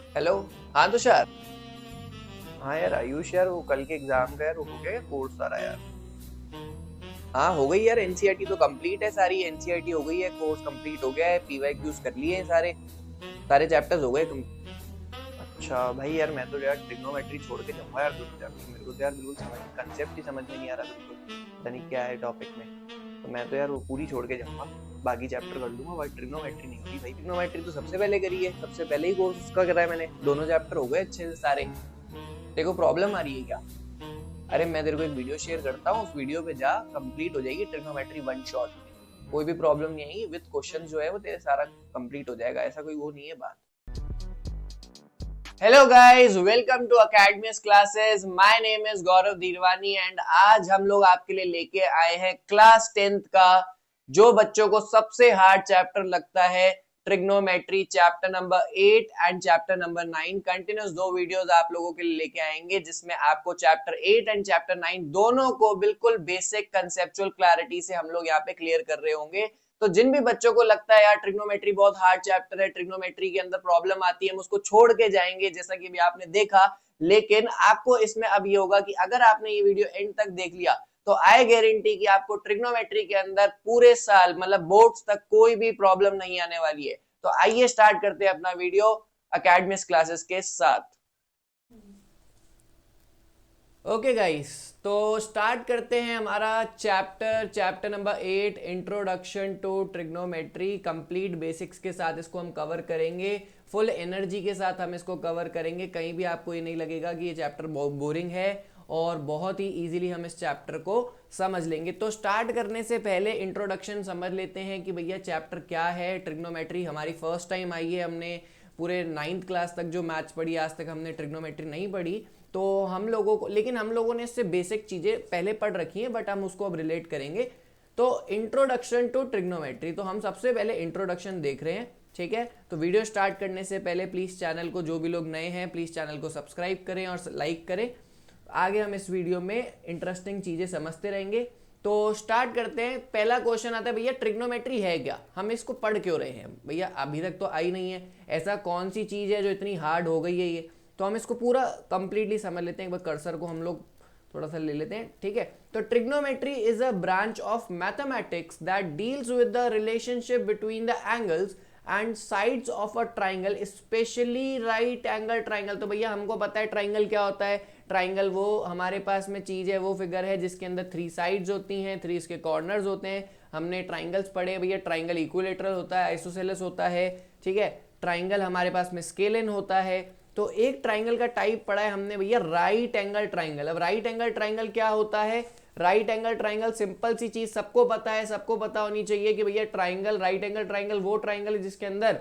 Hello. हाँ तुषार। हाँ यार आयुष, यार वो कल के एग्जाम का यार वो हो गया क्या कोर्स सारा यार? हाँ हो गई यार, एनसीईआरटी तो कंप्लीट है, सारी एनसीईआरटी हो गई है, कोर्स कंप्लीट हो गया है, पीवाईक्यूज कर लिए हैं सारे। सारे चैप्टर्स हो गए अच्छा भाई यार, मैं तो यार ट्रिग्नोमेट्री छोड़ के जाऊंगा यार दोनों चैप्टर। मेरे को तो यार बिल्कुल समझ कंसेप्ट ही समझ में नहीं आ रहा बिल्कुल, पता नहीं क्या है टॉपिक में। तो मैं तो यार वो पूरी छोड़ के जाऊंगा, बाकी चैप्टर कर लूंगा, भाई ट्रिग्नोमेट्री नहीं होगी भाई। ट्रिग्नोमेट्री तो सबसे पहले करी है, सबसे पहले ही कोर्स उसका करा है मैंने, दोनों चैप्टर हो गए अच्छे से सारे। देखो प्रॉब्लम आ रही है क्या? अरे मैं तेरे को एक वीडियो शेयर करता हूँ, उस वीडियो पे जा, कंप्लीट हो जाएगी ट्रिग्नोमेट्री वन शॉट में। कोई भी प्रॉब्लम नहीं आएगी, विद क्वेश्चन जो है वो तेरे सारा कंप्लीट हो जाएगा, ऐसा कोई वो नहीं है बात। Hello guys, welcome to academy's classes. My name is Gaurav Dhirwani and आज हम लोग आपके लिए लेके आए हैं क्लास 10th का जो बच्चों को सबसे हार्ड चैप्टर लगता है, trigonometry chapter number 8 and chapter number 9। Continuous दो वीडियोस आप लोगों के लिए लेके आएंगे जिसमें आपको चैप्टर 8 एंड चैप्टर 9 दोनों को बिल्कुल बेसिक कंसेप्चुअल क्लैरिटी से हम लोग यहाँ पे क्लियर कर रहे होंगे। तो जिन भी बच्चों को लगता है यार ट्रिग्नोमेट्री बहुत हार्ड चैप्टर है, ट्रिग्नोमेट्री के अंदर प्रॉब्लम आती है, हम उसको छोड़ के जाएंगे जैसा कि अभी आपने देखा। लेकिन आपको इसमें अब ये होगा कि अगर आपने ये वीडियो एंड तक देख लिया तो आई गारंटी कि आपको ट्रिग्नोमेट्री के अंदर पूरे साल मतलब बोर्ड्स तक कोई भी प्रॉब्लम नहीं आने वाली है। तो आइए स्टार्ट करते हैं अपना वीडियो अकेडमिक्स क्लासेस के साथ। ओके गाइस, तो स्टार्ट करते हैं हमारा chapter number 8, introduction to trigonometry. Complete basics के साथ इसको हम कवर करेंगे, फुल एनर्जी के साथ हम इसको कवर करेंगे। कहीं भी आपको ये नहीं लगेगा कि ये चैप्टर बहुत बोरिंग है, और बहुत ही इजीली हम इस चैप्टर को समझ लेंगे। तो स्टार्ट करने से पहले इंट्रोडक्शन समझ लेते हैं कि भैया चैप्टर क्या है। ट्रिग्नोमेट्री हमारी फर्स्ट टाइम आई है, हमने पूरे 9th क्लास तक जो मैथ्स पढ़ी आज तक हमने ट्रिग्नोमेट्री नहीं पढ़ी। तो हम लोगों को, लेकिन हम लोगों ने इससे बेसिक चीज़ें पहले पढ़ रखी हैं, बट हम उसको अब रिलेट करेंगे। तो इंट्रोडक्शन टू ट्रिग्नोमेट्री, तो हम सबसे पहले इंट्रोडक्शन देख रहे हैं, ठीक है। तो वीडियो स्टार्ट करने से पहले प्लीज़ चैनल को, जो भी लोग नए हैं प्लीज़ चैनल को सब्सक्राइब करें और लाइक करें। आगे हम इस वीडियो में इंटरेस्टिंग चीज़ें समझते रहेंगे। तो स्टार्ट करते हैं। पहला क्वेश्चन आता है, भैया ट्रिग्नोमेट्री है क्या, हम इसको पढ़ क्यों रहे हैं? भैया अभी तक तो आई नहीं है, ऐसा कौन सी चीज़ है जो इतनी हार्ड हो गई है ये? तो हम इसको पूरा कंप्लीटली समझ लेते हैं। एक बार कर्सर को हम लोग थोड़ा सा ले लेते हैं, ठीक है। तो trigonometry is a branch of mathematics that deals with the relationship between the angles and sides of a triangle, specially right angle triangle. तो भैया हमको पता है ट्राइंगल क्या होता है। ट्राइंगल वो हमारे पास में चीज़ है, वो फिगर है जिसके अंदर 3 साइड्स होती हैं, 3 इसके कॉर्नर्स होते हैं। हमने ट्राइंगल्स पढ़े भैया, ट्राइंगल इक्विलेटरल होता है, आइसोसेलेस होता है, ठीक है। ट्राइंगल हमारे पास में स्केलन होता है। तो एक ट्राइंगल का टाइप पढ़ा है हमने भैया, राइट एंगल ट्राइंगल। अब राइट एंगल ट्राइंगल क्या होता है? राइट एंगल ट्राइंगल सिंपल सी चीज सबको पता है, सबको पता होनी चाहिए कि भैया ट्राइंगल, राइट एंगल ट्राइंगल वो ट्राइंगल है जिसके अंदर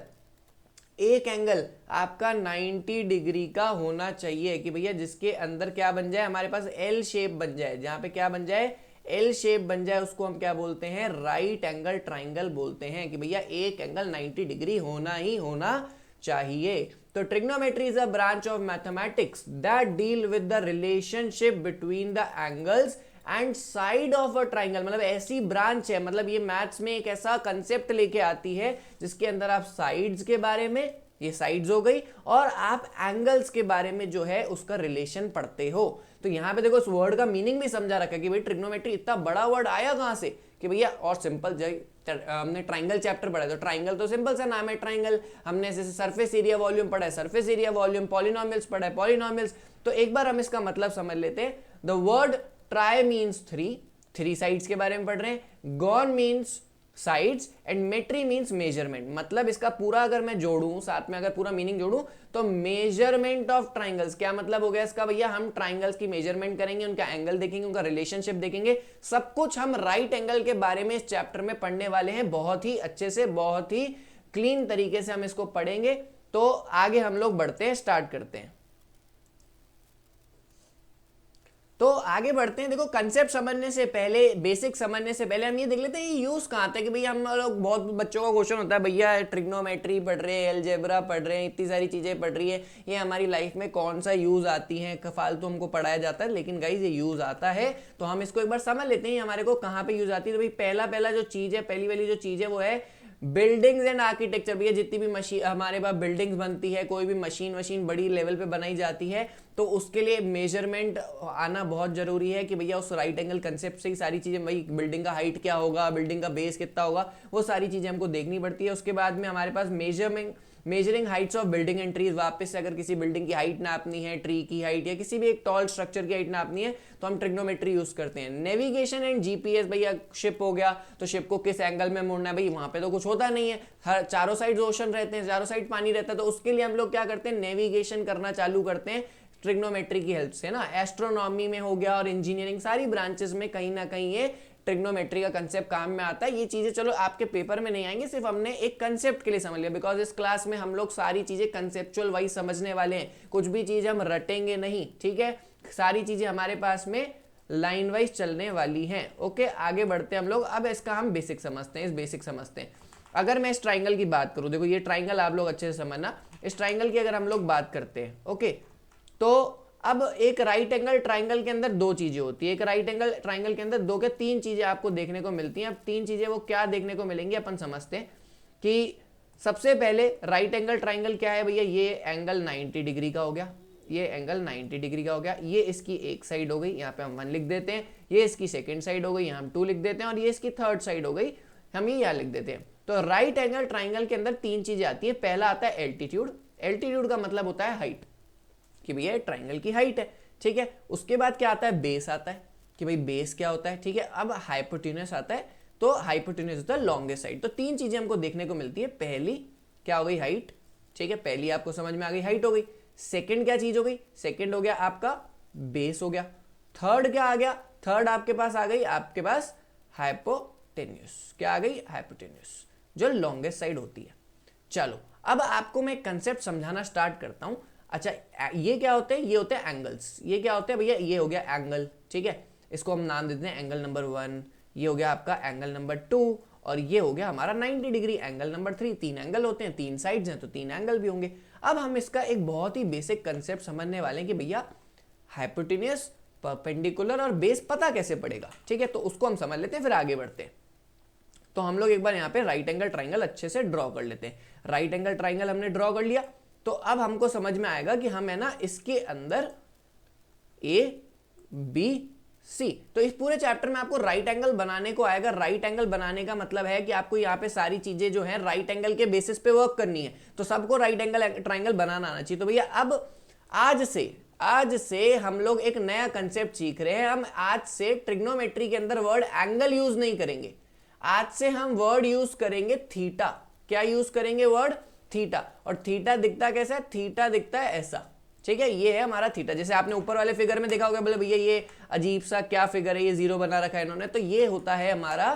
एक एंगल आपका 90 डिग्री का होना चाहिए, कि भैया जिसके अंदर क्या बन जाए, हमारे पास एल शेप बन जाए। जहां पे क्या बन जाए? एल शेप बन जाए, उसको हम क्या बोलते हैं? राइट एंगल ट्राइंगल बोलते हैं, कि भैया एक एंगल 90 डिग्री होना ही होना चाहिए। तो trigonometry is a branch of mathematics that deal with the relationship between the angles and side of a triangle. मतलब ऐसी ब्रांच है, मतलब ये मैथ्स में एक ऐसा कंसेप्ट लेके आती है जिसके अंदर आप साइड्स के बारे में, ये साइड्स हो गई, और आप एंगल्स के बारे में जो है उसका रिलेशन पढ़ते हो। तो यहाँ पे देखो इस वर्ड का मीनिंग भी समझा रखा है कि भाई ट्रिग्नोमेट्री इतना बड़ा वर्ड आया कहाँ से, कि भैया और सिंपल हमने ट्राइंगल चैप्टर पढ़ा है, तो ट्राइंगल तो सिंपल सा नाम है ट्राइंगल। हमने जैसे सरफेस एरिया वॉल्यूम पढ़ा है, सरफेस एरिया वॉल्यूम, पॉलिनोमियल्स पढ़ा है, पॉलिनोमियल्स। तो एक बार हम इसका मतलब समझ लेते हैं। The word tri means 3 sides के बारे में पढ़ रहे हैं। Gon means sides and metry means measurement. मतलब इसका पूरा अगर मैं जोड़ूं, साथ में अगर पूरा मीनिंग जोड़ूं, तो मेजरमेंट ऑफ ट्राइंगल्स। क्या मतलब हो गया इसका भैया? हम ट्राइंगल्स की मेजरमेंट करेंगे, उनका एंगल देखेंगे, उनका रिलेशनशिप देखेंगे। सब कुछ हम राइट एंगल के बारे में इस चैप्टर में पढ़ने वाले हैं, बहुत ही अच्छे से, बहुत ही क्लीन तरीके से हम इसको पढ़ेंगे। तो आगे हम लोग बढ़ते हैं, स्टार्ट करते हैं। तो आगे बढ़ते हैं। देखो कंसेप्ट समझने से पहले, बेसिक समझने से पहले हम ये देख लेते हैं ये यूज कहाँ आता है। कि भैया हम लोग, बहुत बच्चों का क्वेश्चन होता है, भैया ट्रिग्नोमेट्री पढ़ रहे हैं, अलजेब्रा पढ़ रहे हैं, इतनी सारी चीजें पढ़ रही है, ये हमारी लाइफ में कौन सा यूज आती है? फालतू हमको पढ़ाया जाता है, लेकिन गाइज ये यूज आता है। तो हम इसको एक बार समझ लेते हैं हमारे को कहाँ पे यूज आती है। तो भाई पहला जो चीज है, पहली वाली जो चीज है वो है बिल्डिंग्स एंड आर्किटेक्चर, भैया जितनी भी मशीन हमारे पास बिल्डिंग्स बनती है, कोई भी मशीन बड़ी लेवल पे बनाई जाती है, तो उसके लिए मेजरमेंट आना बहुत जरूरी है कि भैया उस राइट एंगल कंसेप्ट से ही सारी चीजें, भाई बिल्डिंग का हाइट क्या होगा, बिल्डिंग का बेस कितना होगा, वो सारी चीजें हमको देखनी पड़ती है। उसके बाद में हमारे पास measuring heights of building and trees, वापस से अगर किसी बिल्डिंग की हाइट नापनी है, ट्री की हाइट या किसी भी एक टॉल स्ट्रक्चर की हाइट नापनी है, तो हम ट्रिग्नोमेट्री यूज करते हैं। नेविगेशन एंड जीपीएस, भैया शिप हो गया तो शिप को किस एंगल में मुड़ना है, भाई वहां पे तो कुछ होता नहीं है, हर चारों साइड ओशन रहते हैं, चारों साइड पानी रहता है, तो उसके लिए हम लोग क्या करते हैं, नेविगेशन करना चालू करते हैं ट्रिग्नोमेट्री की हेल्प से ना। एस्ट्रोनॉमी में हो गया और इंजीनियरिंग, सारी ब्रांचेस में कहीं ना कहीं ये ट्रिग्नोमेट्री का कंसेप्ट काम में आता है। ये चीजें चलो आपके पेपर में नहीं आएंगे, सिर्फ हमने एक कंसेप्ट के लिए समझ लिया, बिकॉज इस क्लास में हम लोग सारी चीजें कंसेप्चुअल वाइज समझने वाले हैं, कुछ भी चीज हम रटेंगे नहीं, ठीक है। सारी चीजें हमारे पास में लाइन वाइज चलने वाली हैं। ओके, आगे बढ़ते हैं हम लोग। अब इसका हम बेसिक समझते हैं, इस बेसिक समझते हैं। अगर मैं इस ट्राइंगल की बात करूं, देखो ये ट्राइंगल आप लोग अच्छे से समझना, इस ट्राइंगल की अगर हम लोग बात करते हैं, ओके, तो अब एक राइट एंगल ट्राइंगल के अंदर दो चीजें होती है, एक राइट एंगल ट्राइंगल के अंदर दो के तीन चीजें आपको देखने को मिलती हैं। अब तीन चीजें वो क्या देखने को मिलेंगी अपन समझते हैं कि सबसे पहले राइट एंगल ट्राइंगल क्या है भैया, ये एंगल 90 डिग्री का हो गया, ये एंगल 90 डिग्री का हो गया, ये इसकी एक साइड हो गई, यहाँ पे हम 1 लिख देते हैं, ये इसकी सेकेंड साइड हो गई, यहाँ हम 2 लिख देते हैं, और ये इसकी थर्ड साइड हो गई, हम ये यहाँ लिख देते हैं। तो राइट एंगल ट्राइंगल के अंदर तीन चीजें आती है। पहला आता है एल्टीट्यूड, एल्टीट्यूड का मतलब होता है हाइट, कि भैया ट्राइंगल की हाइट है, ठीक है। उसके बाद क्या आता है, बेस आता है, कि भाई बेस क्या होता है, ठीक है। अब हाइपोटेन्यूस आता है, तो हाइपोटेन्यूस होता है लॉन्गेस्ट साइड। तो तीन चीजें हमको देखने को मिलती है। पहली क्या हो गई, हाइट, ठीक है, पहली आपको समझ में आ गई, हाइट हो गई। सेकंड क्या चीज हो गई, सेकंड हो गया आपका बेस हो गया। थर्ड क्या आ गया, थर्ड आपके पास आ गई, आपके पास हाइपोटेन्यूस, क्या आ गई, हाइपोटेन्यूस, जो लॉन्गेस्ट साइड होती है। चलो अब आपको मैं कंसेप्ट समझाना स्टार्ट करता हूं। अच्छा, ये क्या होते हैं, ये होते हैं एंगल्स। ये क्या होते हैं भैया, ये हो गया एंगल, ठीक है, इसको हम नाम देते हैं एंगल नंबर 1, ये हो गया आपका एंगल नंबर 2, और ये हो गया हमारा 90 डिग्री एंगल नंबर 3। तीन एंगल होते हैं, तीन साइड्स हैं, तो तीन एंगल भी होंगे। अब हम इसका एक बहुत ही बेसिक कंसेप्ट समझने वाले हैं कि भैया हाइपोटेन्यूस, परपेंडिकुलर और बेस पता कैसे पड़ेगा, ठीक है। तो उसको हम समझ लेते हैं, फिर आगे बढ़ते हैं। तो हम लोग एक बार यहाँ पे राइट एंगल ट्राइंगल अच्छे से ड्रॉ कर लेते हैं। राइट एंगल ट्राइंगल हमने ड्रॉ कर लिया, तो अब हमको समझ में आएगा कि हम है ना इसके अंदर ए बी सी, तो इस पूरे चैप्टर में आपको राइट एंगल बनाने को आएगा। राइट एंगल बनाने का मतलब है कि आपको यहाँ पे सारी चीजें जो है राइट एंगल के बेसिस पे वर्क करनी है, तो सबको राइट एंगल ट्राइंगल बनाना आना चाहिए। तो भैया अब आज से हम लोग एक नया कंसेप्ट सीख रहे हैं। हम आज से ट्रिग्नोमेट्री के अंदर वर्ड एंगल यूज नहीं करेंगे, आज से हम वर्ड यूज करेंगे थीटा। क्या यूज करेंगे, वर्ड थीटा। और थीटा दिखता कैसा है, थीटा दिखता है ऐसा, ठीक है, ये है हमारा थीटा। जैसे आपने ऊपर वाले फिगर में देखा होगा, बोले भैया ये अजीब सा क्या फिगर है, ये जीरो बना रखा है इन्होंने, तो ये होता है हमारा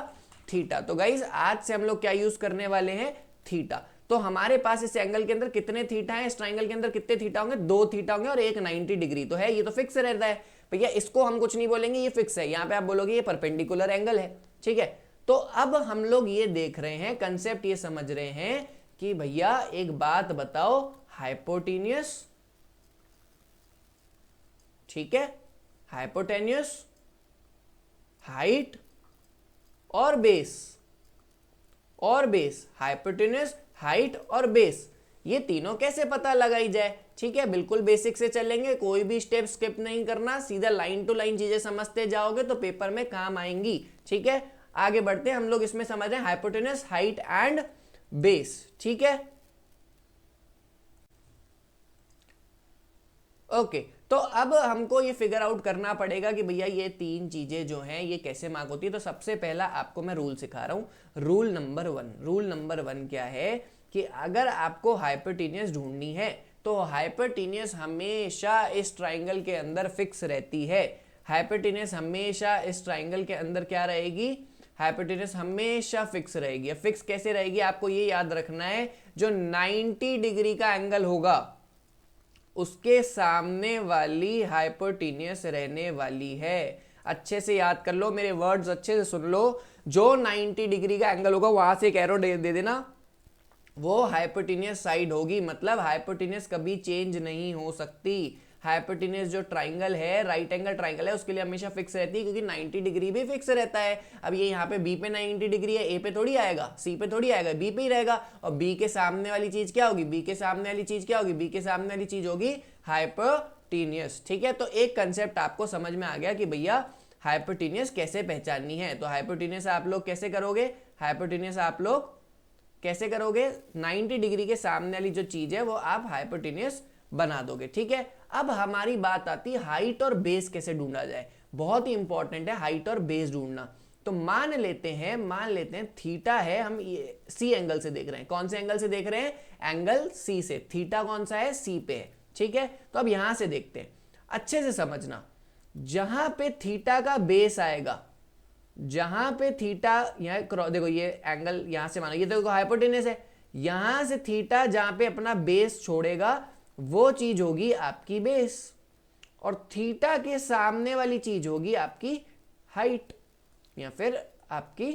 थीटा। तो गाइज आज से हम लोग क्या यूज करने वाले हैं, थीटा। तो हमारे पास इस एंगल के अंदर कितने थीटा है, इस ट्राइंगल के अंदर कितने थीटा होंगे, 2 थीटा होंगे और एक 90 डिग्री तो है, ये तो फिक्स रहता है भैया, इसको हम कुछ नहीं बोलेंगे, ये फिक्स है। यहाँ पे आप बोलोगे ये परपेंडिकुलर एंगल है, ठीक है। तो अब हम लोग ये देख रहे हैं, कंसेप्ट ये समझ रहे हैं कि भैया एक बात बताओ, हाइपोटेन्यूस, ठीक है, हाइपोटेन्यूस, हाइट और बेस, हाइपोटेन्यूस, हाइट और बेस, ये तीनों कैसे पता लगाई जाए, ठीक है। बिल्कुल बेसिक से चलेंगे, कोई भी स्टेप स्किप नहीं करना, सीधा लाइन टू लाइन चीजें समझते जाओगे तो पेपर में काम आएंगी, ठीक है। आगे बढ़ते हैं हम लोग, इसमें समझ रहे हैं हाइपोटेन्यूस, हाइट एंड बेस, ठीक है। ओके, तो अब हमको ये फिगर आउट करना पड़ेगा कि भैया ये तीन चीजें जो हैं ये कैसे मार्क होती है। तो सबसे पहला आपको मैं रूल सिखा रहा हूं, रूल नंबर 1। रूल नंबर 1 क्या है कि अगर आपको हाइपोटेन्यूस ढूंढनी है तो हाइपोटेन्यूस हमेशा इस ट्राइंगल के अंदर फिक्स रहती है। हाइपोटेन्यूस हमेशा इस ट्राइंगल के अंदर क्या रहेगी, हाइपोटेन्यूस हमेशा फिक्स रहेगी। फिक्स कैसे रहेगी, आपको ये याद रखना है, जो 90 डिग्री का एंगल होगा उसके सामने वाली हाइपोटेन्यूस रहने वाली है। अच्छे से याद कर लो, मेरे वर्ड्स अच्छे से सुन लो। जो 90 डिग्री का एंगल होगा वहां से एक एरो दे देना, वो हाइपोटेन्यूस साइड होगी। मतलब हाइपोटेन्यूस कभी चेंज नहीं हो सकती, हाइपोटेन्यूज जो ट्राइंगल है, राइट एंगल ट्राइंगल है, उसके लिए हमेशा फिक्स रहती है, क्योंकि 90 डिग्री भी फिक्स रहता है। अब ये यहाँ पे बी पे 90 डिग्री है, ए पे थोड़ी आएगा, सी पे थोड़ी आएगा, बी पे ही रहेगा। और बी के सामने वाली चीज क्या होगी, बी के सामने वाली चीज क्या होगी, बी के सामने वाली चीज होगी हाइपोटेन्यूज। ठीक है, तो एक कंसेप्ट आपको समझ में आ गया कि भैया हाइपोटेन्यूज कैसे पहचाननी है। तो हाइपोटेन्यूज आप लोग कैसे करोगे, हाइपोटेन्यूज आप लोग कैसे करोगे, 90 डिग्री के सामने वाली जो चीज है वो आप हाइपोटेन्यूज बना दोगे। ठीक है, अब हमारी बात आती है हाइट और बेस कैसे ढूंढा जाए। बहुत ही इंपॉर्टेंट है हाइट और बेस ढूंढना। तो मान लेते हैं थीटा है, हम सी एंगल से देख रहे हैं। कौन से एंगल से देख रहे हैं, एंगल सी से। थीटा कौन सा है, सी पे है। ठीक है, तो अब यहां से देखते हैं, अच्छे से समझना। जहां पे थीटा का बेस आएगा, जहां पे थीटा, यहाँ देखो ये एंगल यहां से मानो, ये देखो हाइपोटेन्यूज है, यहां से थीटा जहां पे अपना बेस छोड़ेगा वो चीज होगी आपकी बेस, और थीटा के सामने वाली चीज होगी आपकी हाइट या फिर आपकी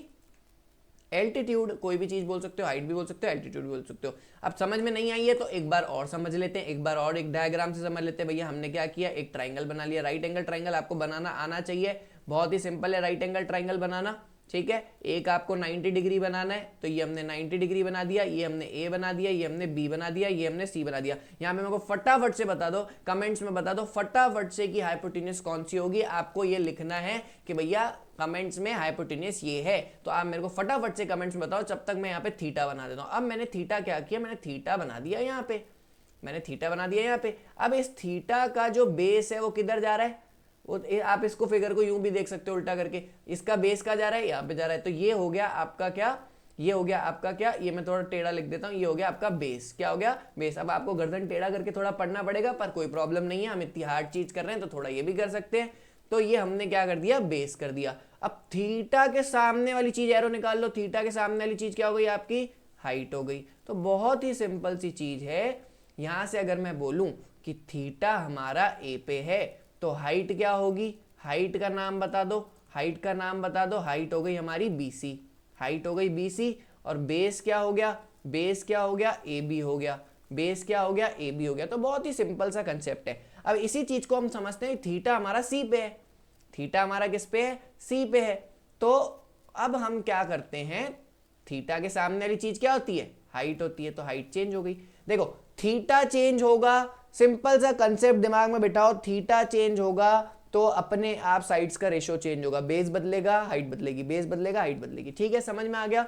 एल्टीट्यूड। कोई भी चीज बोल सकते हो, हाइट भी बोल सकते हो, एल्टीट्यूड भी बोल सकते हो। अब समझ में नहीं आई है तो एक बार और समझ लेते हैं, एक बार और एक डायग्राम से समझ लेते हैं। भैया हमने क्या किया, एक ट्राइंगल बना लिया, राइट एंगल ट्राइंगल आपको बनाना आना चाहिए, बहुत ही सिंपल है राइट एंगल ट्राइंगल बनाना। ठीक है, एक आपको 90 डिग्री बनाना है, तो ये हमने 90 डिग्री बना दिया, ये हमने ए बना दिया, ये हमने बी बना दिया, ये हमने सी बना दिया। यहाँ पे मेरे को फटाफट से बता दो, कमेंट्स में बता दो फटाफट से कि हाइपोटेन्यूज कौन सी होगी। आपको ये लिखना है कि भैया कमेंट्स में हाइपोटेन्यूज ये है, तो आप मेरे को फटाफट से कमेंट्स में बताओ, जब तक मैं यहाँ पे थीटा बना देता हूँ। अब मैंने थीटा क्या किया, मैंने थीटा बना दिया यहाँ पे, मैंने थीटा बना दिया यहाँ पे। अब इस थीटा का जो बेस है वो किधर जा रहा है, वो आप इसको फिगर को यूं भी देख सकते हो उल्टा करके, इसका बेस कहाँ जा रहा है, यहाँ पे जा रहा है। तो ये हो गया आपका क्या, ये हो गया आपका क्या, ये मैं थोड़ा टेढ़ा लिख देता हूँ, ये हो गया आपका बेस। क्या हो गया, बेस। अब आपको गर्दन टेढ़ा करके थोड़ा पढ़ना पड़ेगा, पर कोई प्रॉब्लम नहीं है, हम इतनी हार्ड चीज कर रहे हैं तो थोड़ा ये भी कर सकते हैं। तो ये हमने क्या कर दिया, बेस कर दिया। अब थीटा के सामने वाली चीज एरो निकाल लो, थीटा के सामने वाली चीज क्या हो गई आपकी, हाइट हो गई। तो बहुत ही सिंपल सी चीज है। यहां से अगर मैं बोलूं कि थीटा हमारा ए पे है, तो हाइट क्या होगी, हाइट का नाम बता दो, हाइट का नाम बता दो। हाइट हो गई हमारी बीसी, हाइट हो गई बीसी। और बेस क्या हो गया, बेस क्या हो गया, ए बी हो गया, बेस क्या हो गया, ए बी हो गया। तो बहुत ही सिंपल सा कंसेप्ट है। अब इसी चीज को हम समझते हैं, थीटा हमारा सी पे है, थीटा हमारा किस पे है, सी पे है। तो अब हम क्या करते हैं, थीटा के सामने वाली चीज क्या होती है, हाइट होती है, तो हाइट चेंज हो गई। देखो थीटा चेंज होगा, सिंपल सा कंसेप्ट दिमाग में बिठाओ, थीटा चेंज होगा तो अपने आप साइड्स का रेशियो चेंज होगा, बेस बदलेगा हाइट बदलेगी, बेस बदलेगा हाइट बदलेगी। ठीक है, समझ में आ गया।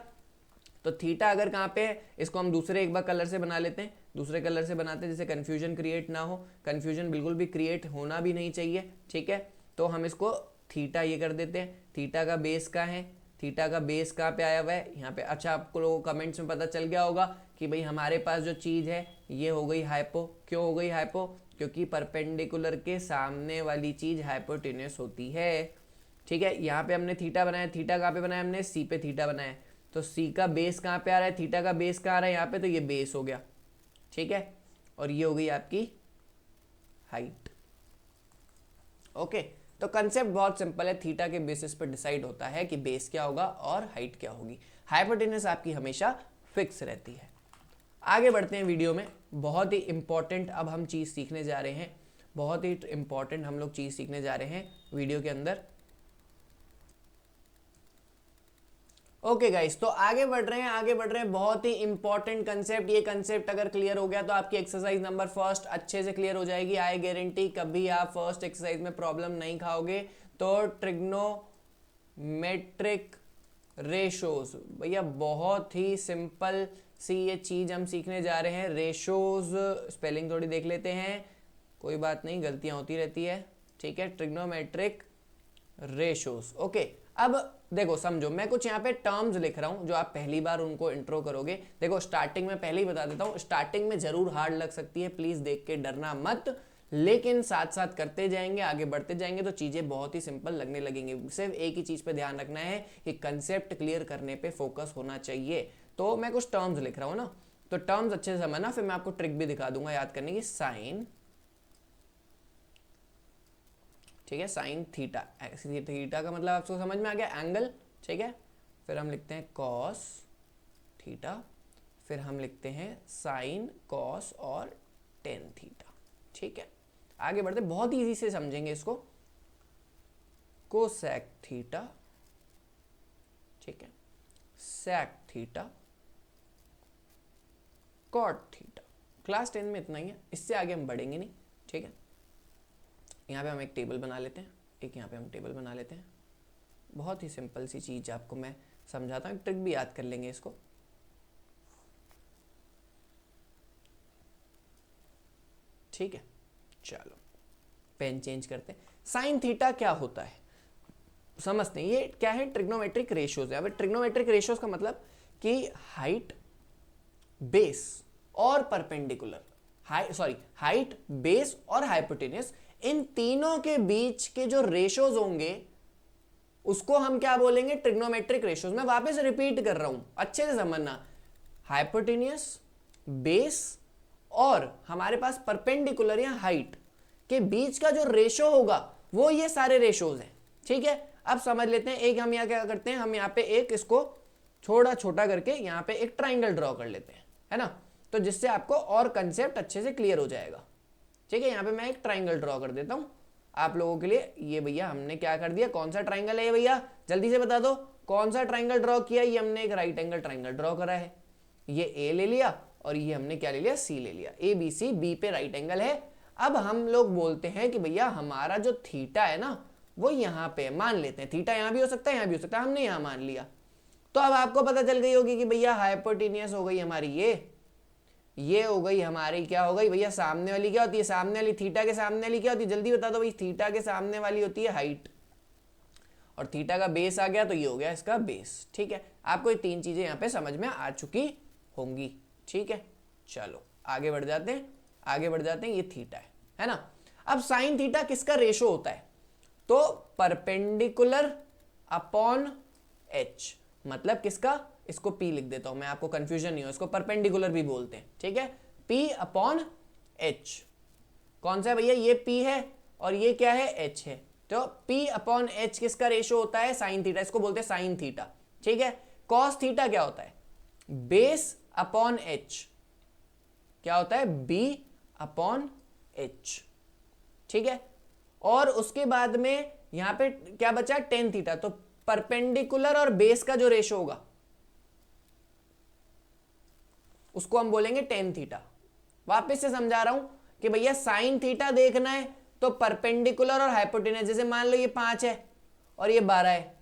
तो थीटा अगर कहाँ पे है, इसको हम दूसरे एक बार कलर से बना लेते हैं, दूसरे कलर से बनाते हैं जिससे कंफ्यूजन क्रिएट ना हो। कंफ्यूजन बिल्कुल भी क्रिएट होना भी नहीं चाहिए। ठीक है, तो हम इसको थीटा ये कर देते हैं। थीटा का बेस कहाँ है, थीटा का बेस कहाँ पे आया हुआ है, यहाँ पे। अच्छा, आपको लोगों को कमेंट्स में पता चल गया होगा कि भाई हमारे पास जो चीज़ है ये हो गई हाइपो। क्यों हो गई हाइपो, क्योंकि परपेंडिकुलर के सामने वाली चीज़ हाइपोटेन्यूस होती है। ठीक है, यहाँ पे हमने थीटा बनाया, थीटा कहाँ पे बनाया हमने, सी पे थीटा बनाया। तो सी का बेस कहाँ पे आ रहा है, थीटा का बेस कहाँ आ रहा है यहाँ पे, तो ये बेस हो गया। ठीक है, और ये हो गई आपकी हाइट। ओके, तो कंसेप्ट बहुत सिंपल है, थीटा के बेसिस पर डिसाइड होता है कि बेस क्या होगा और हाइट क्या होगी। हाइपोटेन्यूस आपकी हमेशा फिक्स रहती है। आगे बढ़ते हैं वीडियो में। बहुत ही इंपॉर्टेंट अब हम चीज़ सीखने जा रहे हैं, बहुत ही इंपॉर्टेंट हम लोग चीज़ सीखने जा रहे हैं वीडियो के अंदर। ओके गाइस, तो आगे बढ़ रहे हैं, आगे बढ़ रहे हैं। बहुत ही इंपॉर्टेंट कंसेप्ट, ये कंसेप्ट अगर क्लियर हो गया तो आपकी एक्सरसाइज नंबर फर्स्ट अच्छे से क्लियर हो जाएगी। आई गारंटी कभी आप फर्स्ट एक्सरसाइज में प्रॉब्लम नहीं खाओगे। तो ट्रिग्नोमेट्रिक रेशोज, भैया बहुत ही सिंपल सी ये चीज हम सीखने जा रहे हैं। रेशोज स्पेलिंग थोड़ी देख लेते हैं, कोई बात नहीं, गलतियां होती रहती है। ठीक है, ट्रिग्नोमेट्रिक रेशोज। ओके, अब देखो समझो, मैं कुछ यहाँ पे टर्म्स लिख रहा हूँ जो आप पहली बार उनको इंट्रो करोगे। देखो स्टार्टिंग में पहले ही बता देता हूँ, स्टार्टिंग में जरूर हार्ड लग सकती है, प्लीज देख के डरना मत, लेकिन साथ साथ करते जाएंगे, आगे बढ़ते जाएंगे तो चीजें बहुत ही सिंपल लगने लगेंगी। सिर्फ एक ही चीज पे ध्यान रखना है कि कंसेप्ट क्लियर करने पे फोकस होना चाहिए। तो मैं कुछ टर्म्स लिख रहा हूँ ना, तो टर्म्स अच्छे से समझना, फिर मैं आपको ट्रिक भी दिखा दूंगा याद करने की। साइन, ठीक है, साइन थीटा, थीटा का मतलब आपको समझ में आ गया, एंगल। ठीक है, फिर हम लिखते हैं कॉस थीटा, फिर हम लिखते हैं साइन कॉस और टेन थीटा। ठीक है, आगे बढ़ते, बहुत इजी से समझेंगे इसको। कोसेक थीटा, ठीक है, sec theta, cot theta. Class 10 में इतना ही है, इससे आगे हम बढ़ेंगे नहीं, ठीक है। यहाँ पे हम एक टेबल बना लेते हैं, एक यहाँ पे हम टेबल बना लेते हैं। बहुत ही सिंपल सी चीज़ आपको मैं समझाता हूँ, एक ट्रिक भी याद कर लेंगे इसको। ठीक है, चलो पेन चेंज करते हैं। साइन थीटा क्या होता है समझते हैं। ये क्या है, ट्रिग्नोमेट्रिक रेशियोज है। अब ट्रिग्नोमेट्रिक रेशियोज का मतलब कि हाइट, बेस और परपेंडिकुलर, हाइट, बेस और हाइपोटेन्यूस, इन तीनों के बीच के जो रेशियोज होंगे उसको हम क्या बोलेंगे, ट्रिग्नोमेट्रिक रेशियोज। मैं वापस रिपीट कर रहा हूं, अच्छे से समझना। हाइपोटेन्यूस, बेस और हमारे पास परपेंडिकुलर या हाइट के बीच का जो रेशियो होगा वो ये सारे रेशियोज हैं, ठीक है। अब समझ लेते हैं। एक हम यहाँ क्या करते हैं, हम यहाँ पे एक इसको थोड़ा छोटा करके यहाँ पे एक ट्राइंगल ड्रॉ कर लेते हैं, है ना, तो जिससे आपको और कंसेप्ट अच्छे से क्लियर हो जाएगा। ठीक है, यहाँ पे मैं एक ट्राइंगल ड्रॉ कर देता हूँ आप लोगों के लिए। ये भैया हमने क्या कर दिया, कौन सा ट्राइंगल है ये भैया, जल्दी से बता दो कौन सा ट्राइंगल ड्रॉ किया। ये हमने एक राइट एंगल ट्राइंगल ड्रॉ करा है। ये ए ले लिया और ये हमने क्या ले लिया, सी ले लिया। ए बी सी, बी पे राइट एंगल है। अब हम लोग बोलते हैं कि भैया हमारा जो थीटा है ना वो यहाँ पे मान लेते हैं। थीटा यहाँ भी हो सकता है, यहाँ भी हो सकता है, हमने यहाँ मान लिया। तो अब आपको पता चल गई होगी कि भैया हाइपोटेन्यूस हो गई हमारी ये हो गई हमारी, क्या हो गई भैया, सामने वाली क्या होती है, सामने वाली थीटा के सामने वाली क्या होती है, जल्दी बता दो भाई। थीटा के सामने वाली होती है हाइट, और थीटा का बेस आ गया तो ये हो गया इसका बेस। ठीक है, आपको ये तीन चीजें यहाँ पे समझ में आ चुकी होंगी। ठीक है, चलो आगे बढ़ जाते हैं, आगे बढ़ जाते हैं। ये थीटा है ना। अब साइन थीटा किसका रेशो होता है, तो परपेंडिकुलर अपॉन एच, मतलब किसका, इसको P लिख देता हूं मैं, आपको कंफ्यूजन नहीं हो, इसको परपेंडिकुलर भी बोलते हैं। ठीक है, P अपॉन एच। कौन सा है भैया, ये P है और ये क्या है, H है। तो P अपॉन एच किसका रेशो होता है, साइन थीटा, इसको बोलते हैं साइन थीटा। ठीक है, कॉस थीटा क्या होता है, बेस अपॉन एच, क्या होता है, B अपॉन एच। ठीक है, और उसके बाद में यहां पे क्या बचा, टेन थीटा। तो परपेंडिकुलर और बेस का जो रेशो होगा उसको हम बोलेंगे टेन थीटा। वापस से समझा रहा हूं कि भैया साइन थीटा देखना है तो परपेंडिकुलर और हाइपोटेन्यूस, जैसे मान लो ये 5 है और ये 12 है,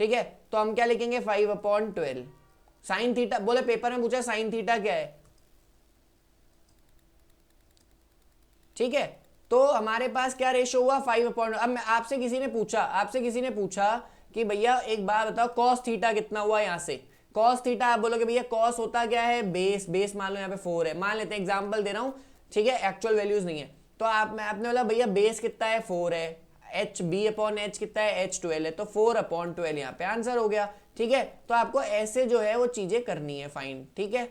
ठीक है, तो हम क्या लिखेंगे, 5/12। साइन थीटा बोले, पेपर में पूछा साइन थीटा क्या है, ठीक है, तो हमारे पास क्या रेशो हुआ, 5/। अब मैं आपसे किसी ने पूछा कि भैया एक बात बताओ, कॉस थीटा कितना हुआ, यहां से कॉस थीटा, आप बोलोगे भैया कॉस होता क्या है, बेस मान लो यहाँ पे 4 है, मान लेते हैं, एग्जांपल दे रहा हूं, ठीक है, एक्चुअल वैल्यूज नहीं है। तो आपने बोला भैया बेस कितना है, 4 है, एच बी अपॉन एच कितना है, एच 12 है, तो 4/12 यहाँ पे आंसर हो गया। ठीक है, तो आपको ऐसे जो है वो चीजें करनी है, फाइन। ठीक है,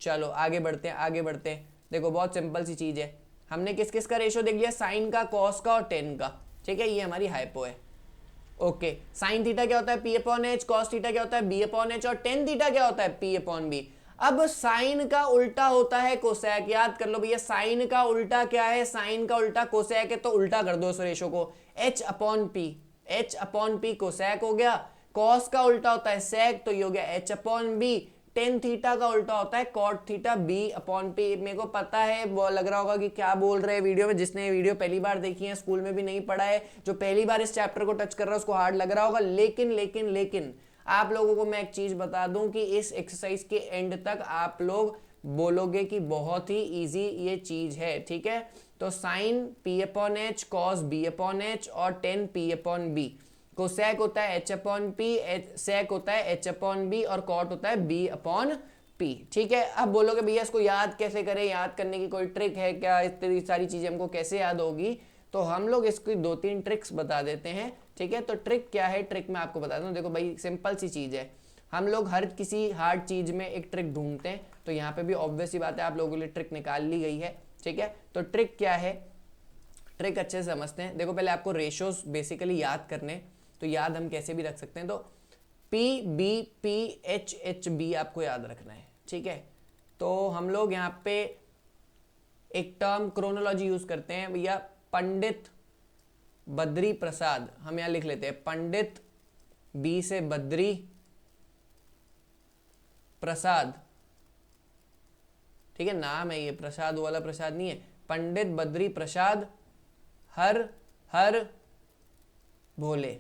चलो आगे बढ़ते हैं, आगे बढ़ते हैं। देखो बहुत सिंपल सी चीज है, हमने किस किस का रेशो देख लिया, साइन का, कॉस का और टेन का। ठीक है, ये हमारी हाइपो है। ओके, साइन थीटा क्या होता है, P upon H, cos theta क्या होता है, B अपॉन एच, और टेन थीटा क्या होता है, P अपॉन बी। अब साइन का उल्टा होता है कोसेक, याद कर लो भैया, साइन का उल्टा क्या है, साइन का उल्टा कोसेक है, तो उल्टा कर दो इस रेशो को, H अपॉन पी कोसेक हो गया। कॉस का उल्टा होता है सेक, तो ये हो गया H upon B. Tan theta का उल्टा होता है cot theta, B upon P. मेरे को पता है वो लग रहा होगा कि क्या बोल रहे हैं वीडियो में, जिसने वीडियो पहली बार देखी है, स्कूल में भी नहीं पढ़ा है, जो पहली बार इस चैप्टर को टच कर रहा है उसको हार्ड लग रहा होगा, लेकिन आप लोगों को मैं एक चीज बता दूं कि इस एक्सरसाइज के एंड तक आप लोग बोलोगे कि बहुत ही इजी ये चीज है। ठीक है, तो sine P upon H, cos B upon H और tan P upon B. Cosec होता है H अपॉन पी, सेक होता है H अपॉन बी, और कॉट होता है B अपॉन पी। ठीक है, अब बोलोगे भैया इसको याद कैसे करें, याद करने की कोई ट्रिक है क्या, इतनी सारी चीजें हमको कैसे याद होगी, तो हम लोग इसकी 2-3 ट्रिक्स बता देते हैं। ठीक है, तो ट्रिक क्या है, ट्रिक मैं आपको बता दूं। देखो भाई सिंपल सी चीज है, हम लोग हर किसी हार्ड चीज में एक ट्रिक ढूंढते हैं, तो यहाँ पे भी ऑब्वियस सी बात है आप लोगों के लिए ट्रिक निकाल ली गई है। ठीक है, तो ट्रिक क्या है, ट्रिक अच्छे से समझते हैं। देखो पहले आपको रेशियोज बेसिकली याद करने, तो याद हम कैसे भी रख सकते हैं, तो P B P H H B आपको याद रखना है। ठीक है, तो हम लोग यहाँ पे एक टर्म क्रोनोलॉजी यूज करते हैं भैया, पंडित बद्री प्रसाद, हम यहां लिख लेते हैं पंडित, बी से बद्री प्रसाद, ठीक है, नाम है ये, प्रसाद वाला प्रसाद नहीं है, पंडित बद्री प्रसाद हर हर भोले।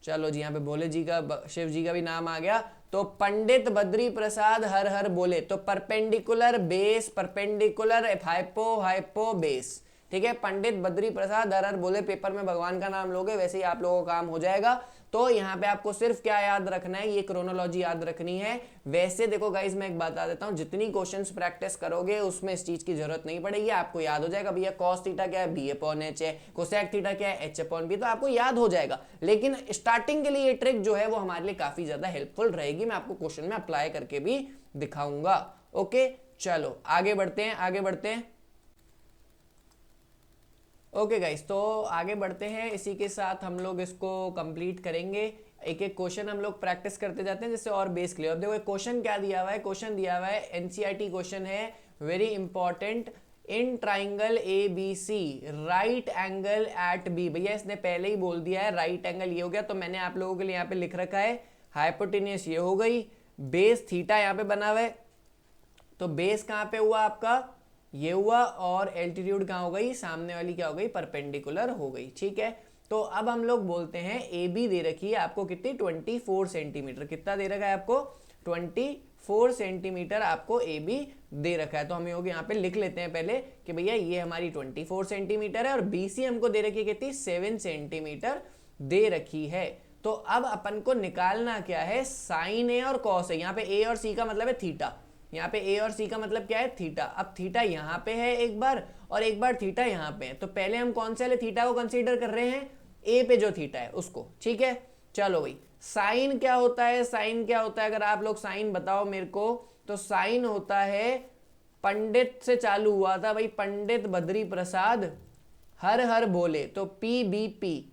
चलो जी, यहाँ पे भोले जी का, शिव जी का भी नाम आ गया। तो पंडित बद्री प्रसाद हर हर भोले, तो perpendicular base, perpendicular hypo hypo base, ठीक है। पंडित बद्री प्रसाद हर हर भोले, पेपर में भगवान का नाम लोगे वैसे ही आप लोगों का काम हो जाएगा। तो यहाँ पे आपको सिर्फ क्या याद रखना है, ये क्रोनोलॉजी याद रखनी है। वैसे देखो गाइस, मैं एक बात बता देता हूँ, जितनी क्वेश्चंस प्रैक्टिस करोगे उसमें इस चीज की जरूरत नहीं पड़ेगी, आपको याद हो जाएगा भैया कॉस थीटा क्या है, बी अपॉन एच है, कोसेक थीटा क्या है, एच अपॉन बी, तो आपको याद हो जाएगा। लेकिन स्टार्टिंग के लिए ये ट्रिक जो है वो हमारे लिए काफी ज्यादा हेल्पफुल रहेगी, मैं आपको क्वेश्चन में अप्लाई करके भी दिखाऊंगा। ओके, चलो आगे बढ़ते हैं, आगे बढ़ते हैं। ओके गाइस, तो आगे बढ़ते हैं, इसी के साथ हम लोग इसको कंप्लीट करेंगे। एक एक क्वेश्चन हम लोग प्रैक्टिस करते जाते हैं जिससे और बेस क्लियर। अब देखो क्वेश्चन क्या दिया हुआ है, क्वेश्चन दिया हुआ है एनसीईआरटी क्वेश्चन है, very important, in triangle A B C right angle at B. भैया इसने पहले ही बोल दिया है राइट एंगल ये हो गया, तो मैंने आप लोगों के लिए यहाँ पे लिख रखा है हाइपोटेन्यूस ये हो गई, बेस थीटा यहाँ पे बना हुआ है, तो बेस कहाँ पे हुआ आपका, ये हुआ, और एल्टीट्यूड कहाँ हो गई, सामने वाली क्या हो गई, परपेंडिकुलर हो गई, ठीक है। तो अब हम लोग बोलते हैं ए बी दे रखी है आपको कितनी, 24 सेंटीमीटर, कितना दे रखा है आपको, 24 सेंटीमीटर आपको ए बी दे रखा है। तो हम यहाँ पे लिख लेते हैं पहले कि भैया ये हमारी 24 सेंटीमीटर है, और बी सी हमको दे रखी है कितनी, 7 सेंटीमीटर दे रखी है। तो अब अपन को निकालना क्या है, साइन ए और कॉस ए। यहाँ पे ए और सी का मतलब है थीटा, यहाँ पे ए और सी का मतलब क्या है, थीटा। अब थीटा यहाँ पे है एक बार, और एक बार थीटा यहाँ पे है, तो पहले हम कौन से वाले थीटा को कंसीडर कर रहे हैं, ए पे जो थीटा है उसको, ठीक है। चलो भाई, साइन क्या होता है, साइन क्या होता है, अगर आप लोग साइन बताओ मेरे को, तो साइन होता है, पंडित से चालू हुआ था भाई, पंडित बद्री प्रसाद हर हर भोले, तो पी बी पी,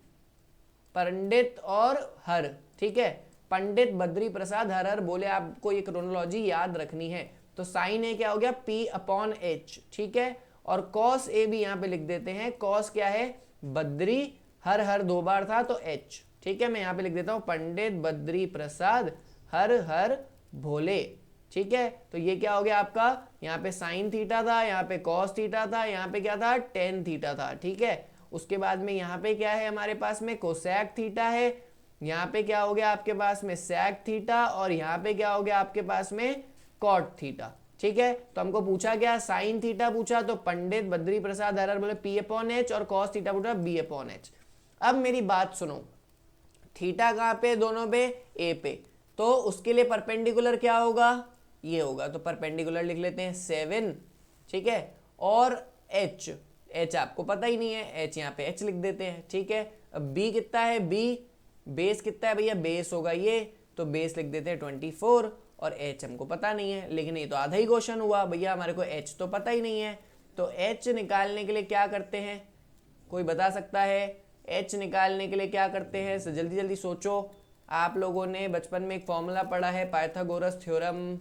पंडित और हर, ठीक है, पंडित बद्री प्रसाद हर हर बोले, आपको ये क्रोनोलॉजी याद रखनी है। तो साइन ए क्या हो गया, P अपॉन एच, ठीक है, और कॉस ए भी यहाँ पे लिख देते हैं, कॉस क्या है, बद्री हर हर दो बार था तो एच, ठीक है, मैं यहाँ पे लिख देता हूँ पंडित बद्री प्रसाद हर हर भोले, ठीक है। तो ये क्या हो गया आपका, यहाँ पे साइन थीटा था, यहाँ पे कॉस थीटा था, यहाँ पे क्या था, टेन थीटा था, ठीक है। उसके बाद में यहाँ पे क्या है हमारे पास में, कोसेक थीटा है, यहाँ पे क्या हो गया आपके पास में, सेक थीटा, और यहाँ पे क्या हो गया आपके पास में, कॉट थीटा, ठीक है। तो हमको पूछा क्या, साइन थीटा पूछा, तो पंडित बद्री प्रसाद हर हर बोले P अपॉन एच, और कॉस थीटा पूछा B अपॉन एच। अब मेरी बात सुनो, थीटा कहाँ पे, दोनों पे, ए पे, तो उसके लिए परपेंडिकुलर क्या होगा, ये होगा, तो परपेंडिकुलर लिख लेते हैं 7, ठीक है, और एच, एच आपको पता ही नहीं है, एच यहाँ पे एच लिख देते हैं, ठीक है। अब बी कितना है, बी बेस कितना है भैया, बेस होगा ये, तो बेस लिख देते हैं 24, और एच हमको पता नहीं है, लेकिन ये तो आधा ही क्वेश्चन हुआ भैया, हमारे को एच तो पता ही नहीं है। तो एच निकालने के लिए क्या करते हैं, कोई बता सकता है, एच निकालने के लिए क्या करते हैं, जल्दी जल्दी सोचो। आप लोगों ने बचपन में एक फॉर्मूला पढ़ा है, पाइथागोरस थ्योरम,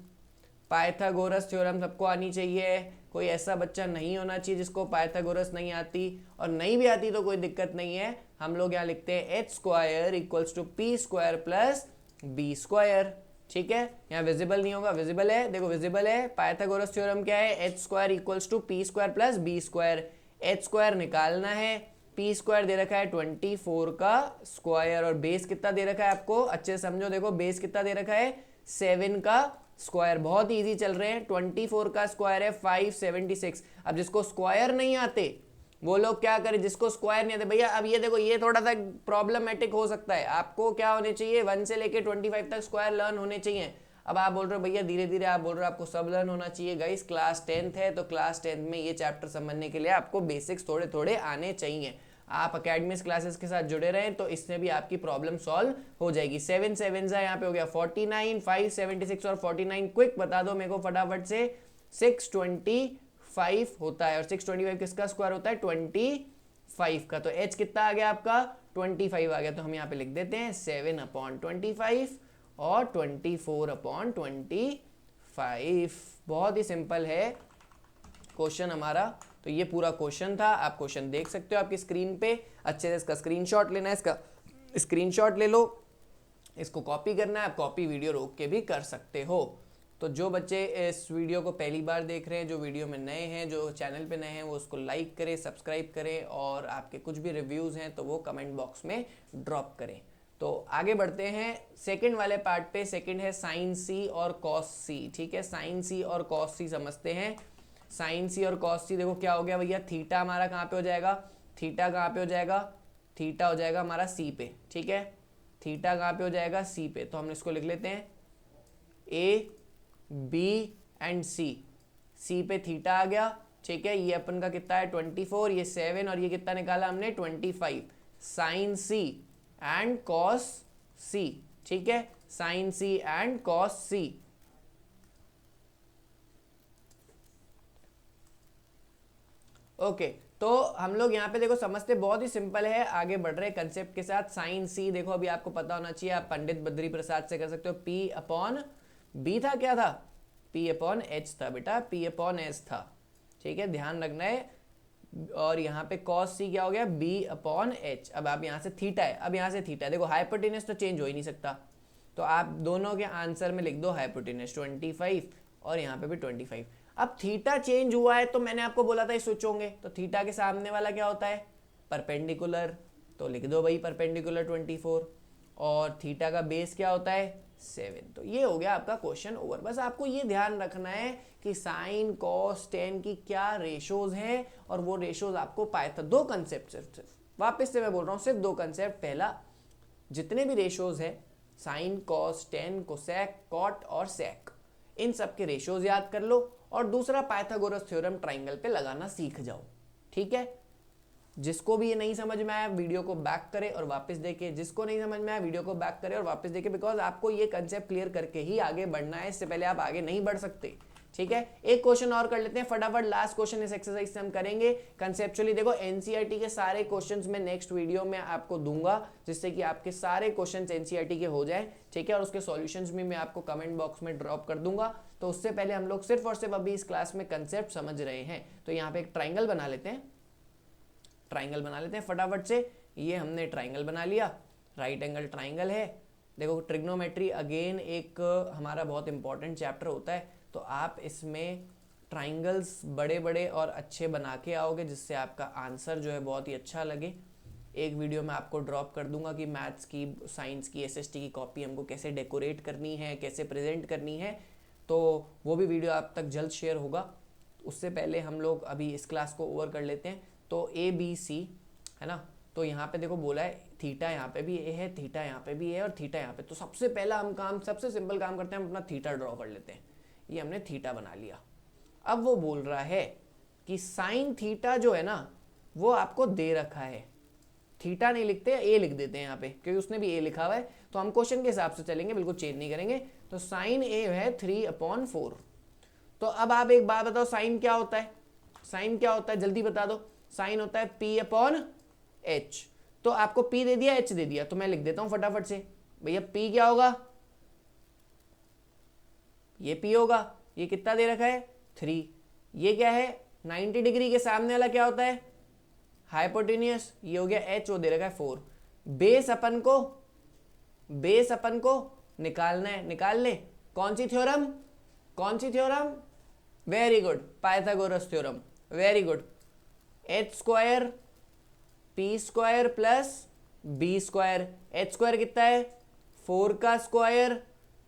पाइथागोरस थ्योरम सबको आनी चाहिए, कोई ऐसा बच्चा नहीं होना चाहिए जिसको पाइथागोरस नहीं आती, और नहीं भी आती तो कोई दिक्कत नहीं है, हम लोग यहाँ लिखते हैं H square equals to P square plus B square, ठीक है। यहाँ विजिबल नहीं होगा, विजिबल है, देखो विजिबल है, पाइथागोरस थ्योरम क्या है, H square equals to P square plus B square, H square निकालना है, पी स्क्वायर दे रखा है 24 का स्क्वायर, और बेस कितना दे रखा है आपको, अच्छे से समझो, देखो बेस कितना दे रखा है, 7 का स्क्वायर, बहुत इजी चल रहे हैं, 24 का स्क्वायर है 576। अब जिसको स्क्वायर नहीं आते वो लोग क्या करें, जिसको स्क्वायर नहीं आते भैया, अब ये देखो ये थोड़ा सा प्रॉब्लमेटिक हो सकता है, आपको क्या होने चाहिए, 1 से लेके 25 तक स्क्वायर लर्न होने चाहिए। अब आप बोल रहे हो भैया धीरे धीरे, आप बोल रहे हो आपको सब लर्न होना चाहिए, गाइस क्लास 10th है, तो क्लास 10th में ये चैप्टर समझने के लिए आपको बेसिक्स थोड़े थोड़े आने चाहिए। आप अकेडमिक्स क्लासेस के साथ जुड़े रहें तो इसमें भी आपकी प्रॉब्लम सॉल्व हो जाएगी। 7 7 यहाँ पे हो गया 49, 576 और 49, क्विक बता दो मेरे को फटाफट से, 625 होता है, और 625 किसका स्क्वायर होता है, 25 का, तो h कितना आ गया आपका, 25 आ गया, तो हम यहाँ पे लिख देते हैं 7/25 और 24/25। बहुत ही सिंपल है क्वेश्चन हमारा, तो ये पूरा क्वेश्चन था, आप क्वेश्चन देख सकते हो आपकी स्क्रीन पे, अच्छे से इसका स्क्रीनशॉट लेना है, इसका स्क्रीनशॉट ले लो, इसको कॉपी करना है, आप कॉपी वीडियो रोक के भी कर सकते हो। तो जो बच्चे इस वीडियो को पहली बार देख रहे हैं, जो वीडियो में नए हैं, जो चैनल पे नए हैं, वो उसको लाइक करें, सब्सक्राइब करें, और आपके कुछ भी रिव्यूज़ हैं तो वो कमेंट बॉक्स में ड्रॉप करें। तो आगे बढ़ते हैं सेकंड वाले पार्ट पे। सेकंड है साइन सी और कॉस सी। ठीक है, साइन सी और कॉस सी समझते हैं। साइन सी और कॉस सी, देखो क्या हो गया भैया, थीटा हमारा कहाँ पे हो जाएगा, थीटा कहाँ पे हो जाएगा, थीटा हो जाएगा हमारा सी पे। ठीक है, थीटा कहाँ पे हो जाएगा, सी पे। तो हम इसको लिख लेते हैं ए बी एंड सी। सी पे थीटा आ गया। ठीक है, ये अपन का कितना है 24, ये 7, और ये कितना निकाला हमने 25। Sine C and cos C. ठीक है, sine C and cos C. Okay, तो हम लोग यहाँ पे देखो समझते बहुत ही सिंपल है, आगे बढ़ रहे कंसेप्ट के साथ। साइन सी देखो अभी आपको पता होना चाहिए, आप पंडित बद्री प्रसाद से कर सकते हो। पी अपॉन बी था, क्या था, पी अपॉन एच था बेटा, पी अपॉन एच था। ठीक है, ध्यान रखना है। और यहाँ पे cos c क्या हो गया, b अपॉन एच। अब आप यहाँ से थीटा है, अब यहाँ से थीटा है, देखो हाइपोटेनस तो चेंज हो ही नहीं सकता, तो आप दोनों के आंसर में लिख दो हाइपोटेनस 25, और यहाँ पे भी 25। अब थीटा चेंज हुआ है तो मैंने आपको बोला था ये स्विच होंगे, तो थीटा के सामने वाला क्या होता है, परपेंडिकुलर, तो लिख दो भाई परपेंडिकुलर 24, और थीटा का बेस क्या होता है 7। तो ये हो गया आपका क्वेश्चन ओवर। बस आपको ये ध्यान रखना है कि साइन कॉस टेन की क्या रेशोज हैं, और वो रेशोज आपको पाया था। दो कंसेप्ट सिर्फ, वापस से मैं बोल रहा हूँ, सिर्फ दो कंसेप्ट। पहला, जितने भी रेशोज हैं sine cos tan cosec cot और सेक, इन सब के रेशोज याद कर लो। और दूसरा, पाइथागोरस थ्योरम ट्राइंगल पे लगाना सीख जाओ। ठीक है, जिसको भी ये नहीं समझ में आया वीडियो को बैक करे और वापस देखे, जिसको नहीं समझ में आया वीडियो को बैक करे और वापस देखे, बिकॉज आपको ये कंसेप्ट क्लियर करके ही आगे बढ़ना है, इससे पहले आप आगे नहीं बढ़ सकते। ठीक है, एक क्वेश्चन और कर लेते हैं फटाफट, लास्ट क्वेश्चन इस एक्सरसाइज से हम करेंगे। कंसेप्चुअली देखो एनसीईआरटी के सारे क्वेश्चंस मैं नेक्स्ट वीडियो में आपको दूंगा, जिससे कि आपके सारे क्वेश्चंस एनसीईआरटी के हो जाएं। ठीक है, और उसके सॉल्यूशंस भी मैं आपको कमेंट बॉक्स में ड्रॉप कर दूंगा। तो उससे पहले हम लोग सिर्फ और सिर्फ अभी इस क्लास में कंसेप्ट समझ रहे हैं। तो यहाँ पे एक ट्राइंगल बना लेते हैं, ट्राइंगल बना लेते हैं फटाफट से। ये हमने ट्राइंगल बना लिया, राइट एंगल ट्राइंगल है। देखो ट्रिग्नोमेट्री अगेन एक हमारा बहुत इंपॉर्टेंट चैप्टर होता है, तो आप इसमें ट्राइंगल्स बड़े बड़े और अच्छे बना के आओगे, जिससे आपका आंसर जो है बहुत ही अच्छा लगे। एक वीडियो में आपको ड्रॉप कर दूंगा कि मैथ्स की, साइंस की, एसएसटी की कॉपी हमको कैसे डेकोरेट करनी है, कैसे प्रेजेंट करनी है, तो वो भी वीडियो आप तक जल्द शेयर होगा। उससे पहले हम लोग अभी इस क्लास को ओवर कर लेते हैं। तो ए बी सी है ना, तो यहाँ पे देखो बोला है थीटा यहाँ पे भी ए है, थीटा यहाँ पे भी है, और थीटा यहाँ पे। तो सबसे पहला हम काम, सबसे सिंपल काम करते हैं, हम अपना थीटा ड्रॉ कर लेते हैं। ये हमने थीटा बना लिया। अब वो बोल रहा है कि साइन थीटा जो है ना, वो आपको दे रखा है। थीटा नहीं लिखते, ए लिख देते हैं यहाँ पे, क्योंकि उसने भी ए लिखा हुआ है। तो हम क्वेश्चन के हिसाब से चलेंगे, बिल्कुल चेंज नहीं करेंगे। तो साइन ए है 3/4। तो अब आप एक बात बताओ, साइन क्या होता है, साइन क्या होता है, जल्दी बता दो। साइन होता है P अपॉन एच। तो आपको P दे दिया, H दे दिया, तो मैं लिख देता हूं फटाफट से। भैया P क्या होगा, ये P होगा। ये कितना दे रखा है 3। ये क्या है 90 डिग्री के सामने वाला क्या होता है हाइपोटेनियस। ये हो गया H, वो दे रखा है 4। बेस अपन को निकालना है, निकाल ले। कौन सी थ्योरम, कौन सी theorem, very good, Pythagoras theorem, very good. H square P square plus B square. H square कितना है 4 का स्क्वायर,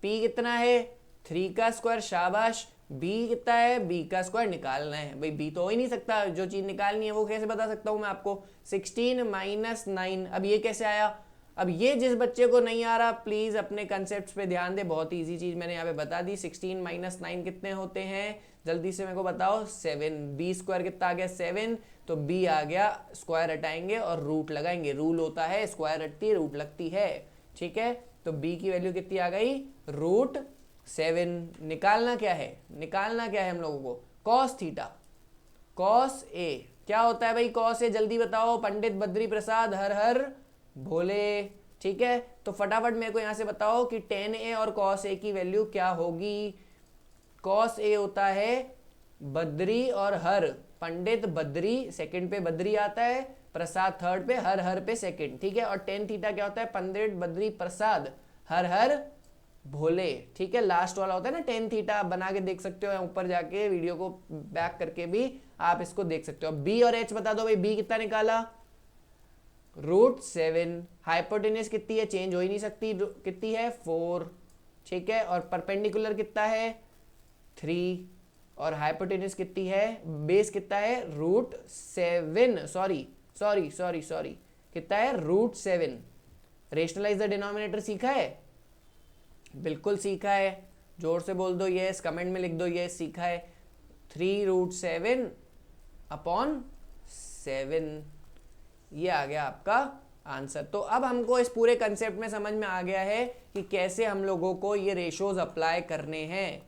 पी कितना है 3 का स्क्वायर, शाबाश। बी कितना है, बी का स्क्वायर निकालना है। भाई बी तो हो ही नहीं सकता, जो चीज निकालनी है वो कैसे बता सकता हूं मैं आपको। 16 - 9। अब ये कैसे आया, अब ये जिस बच्चे को नहीं आ रहा प्लीज अपने कंसेप्ट्स पे ध्यान दे, बहुत इजी चीज मैंने यहाँ पे बता दी। 16 - 9 कितने होते हैं, जल्दी से मेरे को बताओ। 7। बी स्क्वायर कितना आ गया 7, तो बी आ गया, स्क्वायर हटाएंगे और रूट लगाएंगे। रूल होता है स्क्वायर हटती है रूट लगती है। ठीक है, तो बी की वैल्यू कितनी आ गई √7। निकालना क्या है, निकालना क्या है हम लोगों को, कॉस थीटा। कॉस ए क्या होता है भाई, कॉस ए जल्दी बताओ पंडित बद्री प्रसाद, हर हर भोले। ठीक है, तो फटाफट मेरे को यहां से बताओ कि tan a और cos a की वैल्यू क्या होगी। cos a होता है बद्री और हर, पंडित बद्री सेकंड पे बद्री आता है, प्रसाद थर्ड पे, हर हर पे सेकंड, ठीक है। और टेन थीटा क्या होता है, पंडित बद्री प्रसाद हर हर भोले, ठीक है। लास्ट वाला होता है ना टेन थीटा, आप बना के देख सकते हो, ऊपर जाके वीडियो को बैक करके भी आप इसको देख सकते हो। बी और एच बता दो भाई, बी कितना निकाला, √7। हाइपोटेन्यूज कितनी है, चेंज हो ही नहीं सकती, कितनी है 4, ठीक है। और परपेंडिकुलर कितना है 3, और हाइपोटेन्यूज कितनी है, बेस कितना है √7, सॉरी कितना है √7। रेशनलाइज द डिनोमिनेटर सीखा है, बिल्कुल सीखा है, जोर से बोल दो यस, कमेंट में लिख दो यस सीखा है। 3√7/7, ये आ गया आपका आंसर। तो अब हमको इस पूरे कंसेप्ट में समझ में आ गया है कि कैसे हम लोगों को ये रेशोज अप्लाई करने हैं,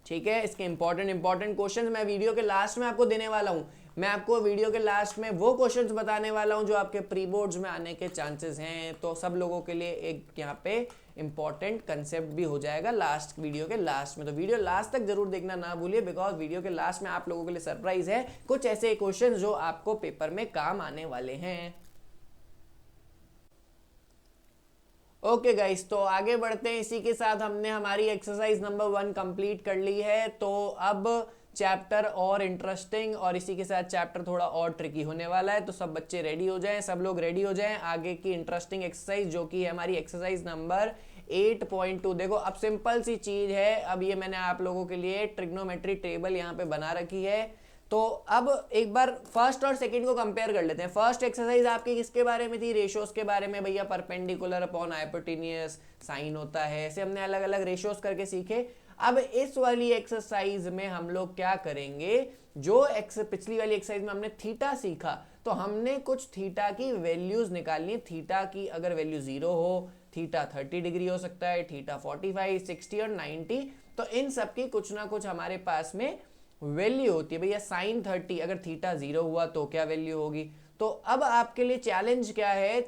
ठीक है। इसके इंपॉर्टेंट क्वेश्चंस मैं वीडियो के लास्ट में आपको देने वाला हूं। मैं आपको वीडियो के लास्ट में वो क्वेश्चंस बताने वाला हूं जो आपके प्री बोर्ड्स में आने के चांसेस हैं। तो सब लोगों के लिए एक यहाँ पे इंपॉर्टेंट कंसेप्ट भी हो जाएगा लास्ट वीडियो के लास्ट में। तो वीडियो लास्ट तक जरूर देखना ना भूलिए, बिकॉज वीडियो के लास्ट में आप लोगों के लिए सरप्राइज है, कुछ ऐसे क्वेश्चन जो आपको पेपर में काम आने वाले हैं। ओके गाइस, तो आगे बढ़ते हैं। इसी के साथ हमने हमारी एक्सरसाइज नंबर 1 कंप्लीट कर ली है। तो अब चैप्टर और इंटरेस्टिंग और इसी के साथ चैप्टर थोड़ा और ट्रिकी होने वाला है। तो सब बच्चे रेडी हो जाएं, सब लोग रेडी हो जाएं आगे की इंटरेस्टिंग एक्सरसाइज जो कि है हमारी एक्सरसाइज नंबर 8.2। देखो अब सिंपल सी चीज है, अब ये मैंने आप लोगों के लिए ट्रिग्नोमेट्री टेबल यहाँ पे बना रखी है। तो अब एक बार फर्स्ट और सेकंड को कंपेयर कर लेते हैं। फर्स्ट एक्सरसाइज आपकी किसके बारे में थी, रेशियोज के बारे में, भैया परपेंडिकुलर अपॉन हाइपोटेन्यूज साइन होता है, ऐसे हमने अलग अलग रेशियोज करके सीखे। अब इस वाली एक्सरसाइज में हम लोग क्या करेंगे, जो पिछली वाली एक्सरसाइज में हमने थीटा सीखा, तो हमने कुछ थीटा की वैल्यूज निकालनी है। थीटा की अगर वैल्यू 0 हो, थीटा 30 डिग्री हो सकता है, थीटा 45, 60 और 90, तो इन सब की कुछ ना कुछ हमारे पास में वैल्यू होती है। भैया साइन 30 अगर थीटा 0 हुआ तो क्या वैल्यू होगी। तो अब आपके लिए चैलेंज क्या है,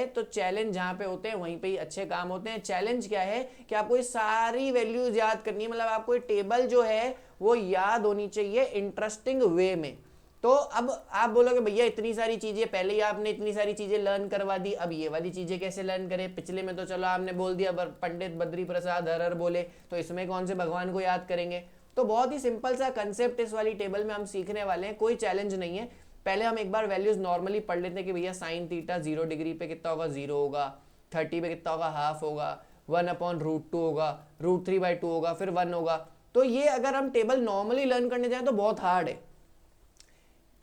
तो चैलेंज जहां पे होते हैं वहीं पे ही अच्छे काम होते हैं। चैलेंज क्या है कि आपको ये सारी वैल्यूज याद करनी है, मतलब आपको ये टेबल जो है वो याद होनी चाहिए इंटरेस्टिंग वे में। तो अब आप बोलोगे भैया इतनी सारी चीजें, पहले ही आपने इतनी सारी चीजें लर्न करवा दी, अब ये वाली चीजें कैसे लर्न करें। पिछले में तो चलो आपने बोल दिया पंडित बद्री प्रसाद हर हर बोले, तो इसमें कौन से भगवान को याद करेंगे। तो बहुत ही सिंपल सा कंसेप्ट इस वाली टेबल में हम सीखने वाले हैं, कोई चैलेंज नहीं है। पहले हम एक बार वैल्यूज नॉर्मली पढ़ लेते हैं कि भैया साइन थीटा 0 डिग्री पे कितना होगा, 0 होगा, 30 पे कितना होगा, हाफ होगा, 1/√2 होगा, √3/2 होगा, फिर 1 होगा। तो ये अगर हम टेबल नॉर्मली लर्न करने जाए तो बहुत हार्ड है।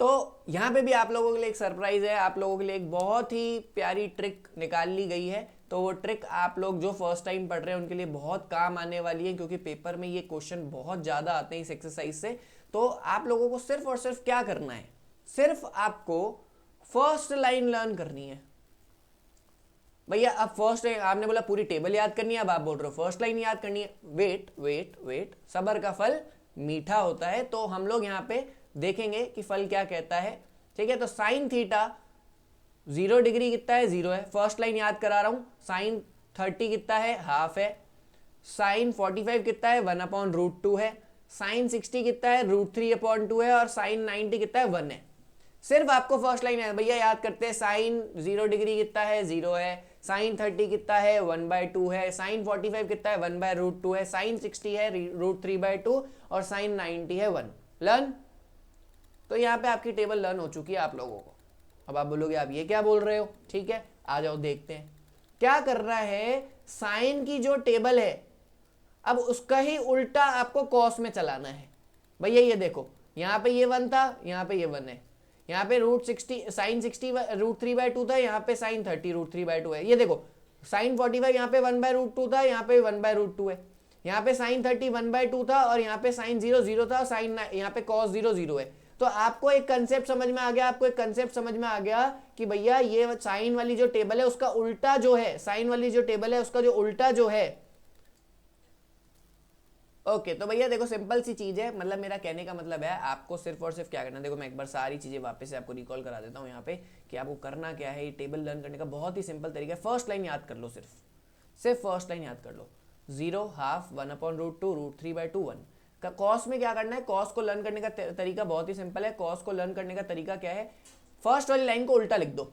तो यहाँ पे भी आप लोगों के लिए एक सरप्राइज है, आप लोगों के लिए एक बहुत ही प्यारी ट्रिक निकाल ली गई है। तो वो ट्रिक आप लोग जो फर्स्ट टाइम पढ़ रहे हैं उनके लिए बहुत काम आने वाली है, क्योंकि पेपर में ये क्वेश्चन बहुत ज्यादा आते हैं इस एक्सरसाइज से। तो आप लोगों को सिर्फ और सिर्फ क्या करना है, सिर्फ आपको फर्स्ट लाइन लर्न करनी है। भैया अब फर्स्ट आपने बोला पूरी टेबल याद करनी है, अब आप बोल रहे हो फर्स्ट लाइन याद करनी है। वेट वेट वेट, सब्र का फल मीठा होता है। तो हम लोग यहाँ पे देखेंगे कि फल क्या कहता है, ठीक है। तो साइन थीटा 0 डिग्री कितना है, 0 है, फर्स्ट लाइन याद करा रहा हूं। साइन 30 कितना है, हाफ है। साइन 45 कितना है, 1/√2 है। साइन 60 कितना है, √3/2 है। और साइन 90 कितना है, 1 है। सिर्फ आपको फर्स्ट लाइन है भैया याद करते हैं। साइन 0 डिग्री कितना है, 0 है। साइन 30 कितना है, 1/2 है। साइन 45 कितना है, 1/√2 है। साइन 60 है, √3/2 और साइन 90 है, 1। लर्न। तो यहाँ पे आपकी टेबल लर्न हो चुकी है आप लोगों को। अब आप बोलोगे आप ये क्या बोल रहे हो, ठीक है, आ जाओ देखते हैं क्या कर रहा है। साइन की जो टेबल है, अब उसका ही उल्टा आपको कॉस में चलाना है। भैया ये देखो, यहाँ पे ये 1 था, यहाँ पे ये 1 है। यहाँ पे √60 साइन 60 √3/2 था, यहाँ पे साइन 30 √3/2 है। ये देखो साइन 45 यहाँ पे 1/√2 था, यहाँ पे 1/√2 है। यहाँ पे साइन 30 1/2 था और यहाँ पे साइन 0 0 था, साइन यहाँ पे कॉस 0 0 है। तो आपको एक कंसेप्ट समझ में आ गया, कि भैया ये साइन वाली जो टेबल है उसका उल्टा जो है, साइन वाली जो टेबल है उसका जो उल्टा जो है। ओके, तो भैया देखो सिंपल सी चीज है, मतलब मेरा कहने का मतलब है आपको सिर्फ और सिर्फ क्या करना है। देखो मैं एक बार सारी चीजें वापस से आपको रिकॉल करा देता हूँ यहाँ पे कि आपको करना क्या है। ये टेबल लर्न करने का बहुत ही सिंपल तरीका है। फर्स्ट लाइन याद कर लो, सिर्फ फर्स्ट लाइन याद कर लो। 0 हाफ 1/√2 √3/2 1। कॉस में क्या करना है, कॉस को लर्न करने का तरीका बहुत ही सिंपल है। कॉस को लर्न करने का तरीका क्या है, फर्स्ट वाली लाइन को उल्टा लिख दो।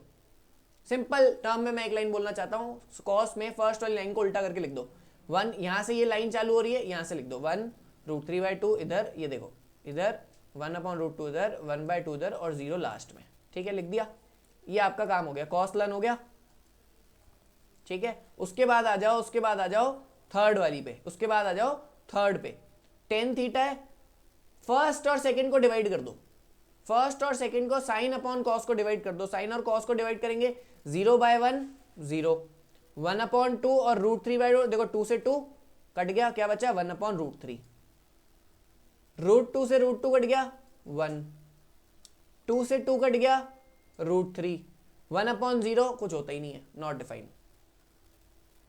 सिंपल टर्म में मैं एक लाइन बोलना चाहता हूँ, कॉस में फर्स्ट वाली लाइन को उल्टा करके लिख दो। 1 यहां से ये लाइन चालू हो रही है, यहां से लिख दो 1√3/2 इधर, ये देखो इधर 1/√2 इधर, 1/2 इधर और 0 लास्ट में। ठीक है, लिख दिया। ये आपका काम हो गया, कॉस लर्न हो गया। ठीक है, उसके बाद आ जाओ थर्ड वाली पे, उसके बाद आ जाओ थर्ड पे। tan थीटा है, फर्स्ट और सेकंड को डिवाइड कर दो, फर्स्ट और सेकंड को साइन अपॉन कॉस को डिवाइड कर दो। साइन और कॉस को डिवाइड करेंगे 0/1 0, 1/2 और √3/2, देखो 2 से 2 कट गया, क्या बचा 1/√3, √2 से √2 कट गया 1, 2 से 2 कट गया √3, 1/0 कुछ होता ही नहीं है, नॉट डिफाइंड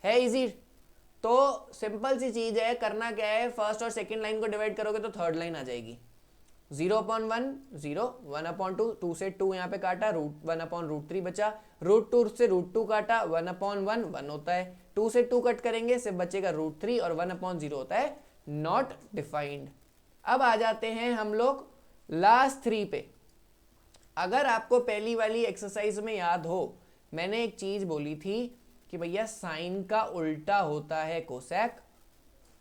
है। इजी, तो सिंपल सी चीज है, करना क्या है, फर्स्ट और सेकंड लाइन को डिवाइड करोगे तो थर्ड लाइन आ जाएगी। 0/1 0, 1/2, 2 से 2 यहाँ पे काटा, 1/√3 बचा, √2 से √2 काटा, 1/1 1 होता है, 2 से 2 कट करेंगे सिर्फ बचेगा √3 और 1/0 होता है, नॉट डिफाइंड। अब आ जाते हैं हम लोग लास्ट 3 पे। अगर आपको पहली वाली एक्सरसाइज में याद हो, मैंने एक चीज बोली थी कि भैया साइन का उल्टा होता है कोसेक।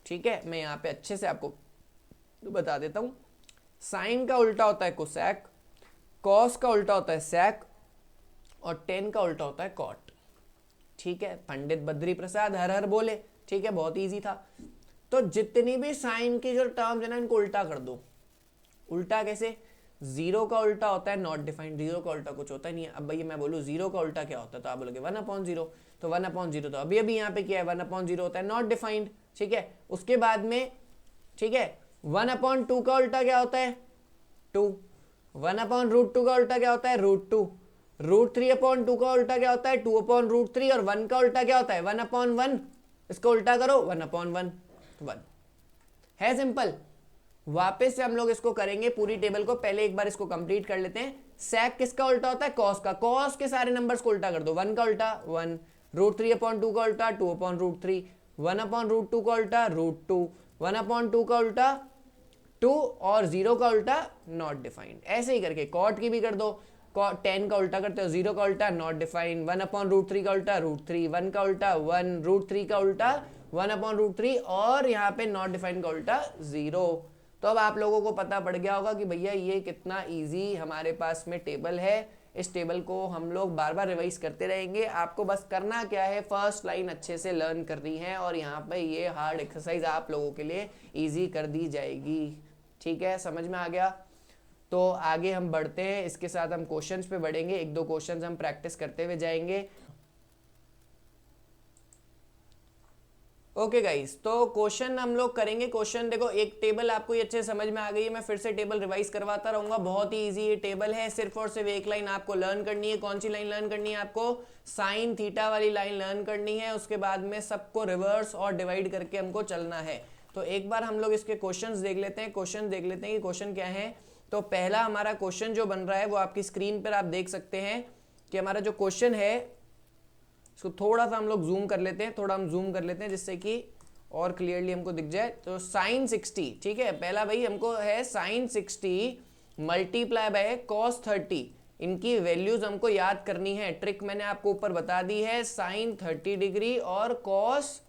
ठीक है, मैं यहाँ पे अच्छे से आपको बता देता हूँ। साइन का उल्टा होता है कोसेक, कॉस का उल्टा होता है सेक और tan का उल्टा होता है कॉट। ठीक है, पंडित बद्री प्रसाद हर हर बोले। ठीक है, बहुत इजी था। तो जितनी भी साइन की जो टर्म्स है ना, इनको उल्टा कर दो। उल्टा कैसे, 0 का उल्टा होता है नॉट डिफाइंड, 0 का उल्टा कुछ होता ही नहीं है। अब भैया मैं बोलूँ 0 का उल्टा क्या होता है, तो आप बोलोगे 1/0, तो 1/0 तो अभी यहाँ पे क्या है, 1/0 होता है नॉट डिफाइंड। ठीक है, उसके बाद में ठीक है 1/2 का उल्टा क्या होता है 2, 1/√2 का उल्टा क्या होता है √2, √3/2 का उल्टा क्या होता है 2/√3 और 1 का उल्टा क्या होता है 1/1। इसको उल्टा करो 1/1 1 है, सिंपल। वापस से हम लोग इसको करेंगे पूरी टेबल को, पहले एक बार इसको कंप्लीट कर लेते हैं। सेक किसका उल्टा होता है, कॉस का। कॉस के सारे नंबर्स को उल्टा कर दो, 1 का उल्टा 1, √3/2 का उल्टा 2/√3, 1/√2 का उल्टा √2, 1/2 का उल्टा 2 और 0 का उल्टा नॉट डिफाइंड। ऐसे ही करके कॉट की भी कर दो, tan का उल्टा करते हो, 0 का उल्टा नॉट डिफाइंड, 1/√3 का उल्टा √3, 1 का उल्टा 1, √3 का उल्टा 1/√3 और यहाँ पे नॉट डिफाइंड का उल्टा 0। तो अब आप लोगों को पता पड़ गया होगा कि भैया ये कितना इजी हमारे पास में टेबल है। इस टेबल को हम लोग बार बार रिवाइज करते रहेंगे। आपको बस करना क्या है, फर्स्ट लाइन अच्छे से लर्न करनी है और यहाँ पे ये हार्ड एक्सरसाइज आप लोगों के लिए इजी कर दी जाएगी। ठीक है, समझ में आ गया। तो आगे हम बढ़ते हैं, इसके साथ हम क्वेश्चंस पे बढ़ेंगे, एक दो क्वेश्चंस हम प्रैक्टिस करते हुए जाएंगे। ओके गाइस, तो क्वेश्चन हम लोग करेंगे। क्वेश्चन देखो, एक टेबल आपको ये अच्छे समझ में आ गई है, मैं फिर से टेबल रिवाइज करवाता रहूंगा। बहुत ही इजी ये टेबल है, सिर्फ और सिर्फ एक लाइन आपको लर्न करनी है। कौन सी लाइन लर्न करनी है आपको, साइन थीटा वाली लाइन लर्न करनी है। उसके बाद में सबको रिवर्स और डिवाइड करके हमको चलना है। तो एक बार हम लोग इसके क्वेश्चंस देख लेते हैं। क्वेश्चन देख लेते हैं कि क्वेश्चन क्या है। तो पहला हमारा क्वेश्चन जो बन रहा है वो आपकी स्क्रीन पर आप देख सकते हैं कि हमारा जो क्वेश्चन है, इसको थोड़ा सा हम लोग जूम कर लेते हैं, थोड़ा हम जूम कर लेते हैं जिससे कि और क्लियरली हमको दिख जाए। तो साइन 60, ठीक है, पहला भाई हमको है साइन 60 मल्टीप्लाई बाय कॉस 30। इनकी वैल्यूज हमको याद करनी है। ट्रिक मैंने आपको ऊपर बता दी है, साइन 30 डिग्री और कॉस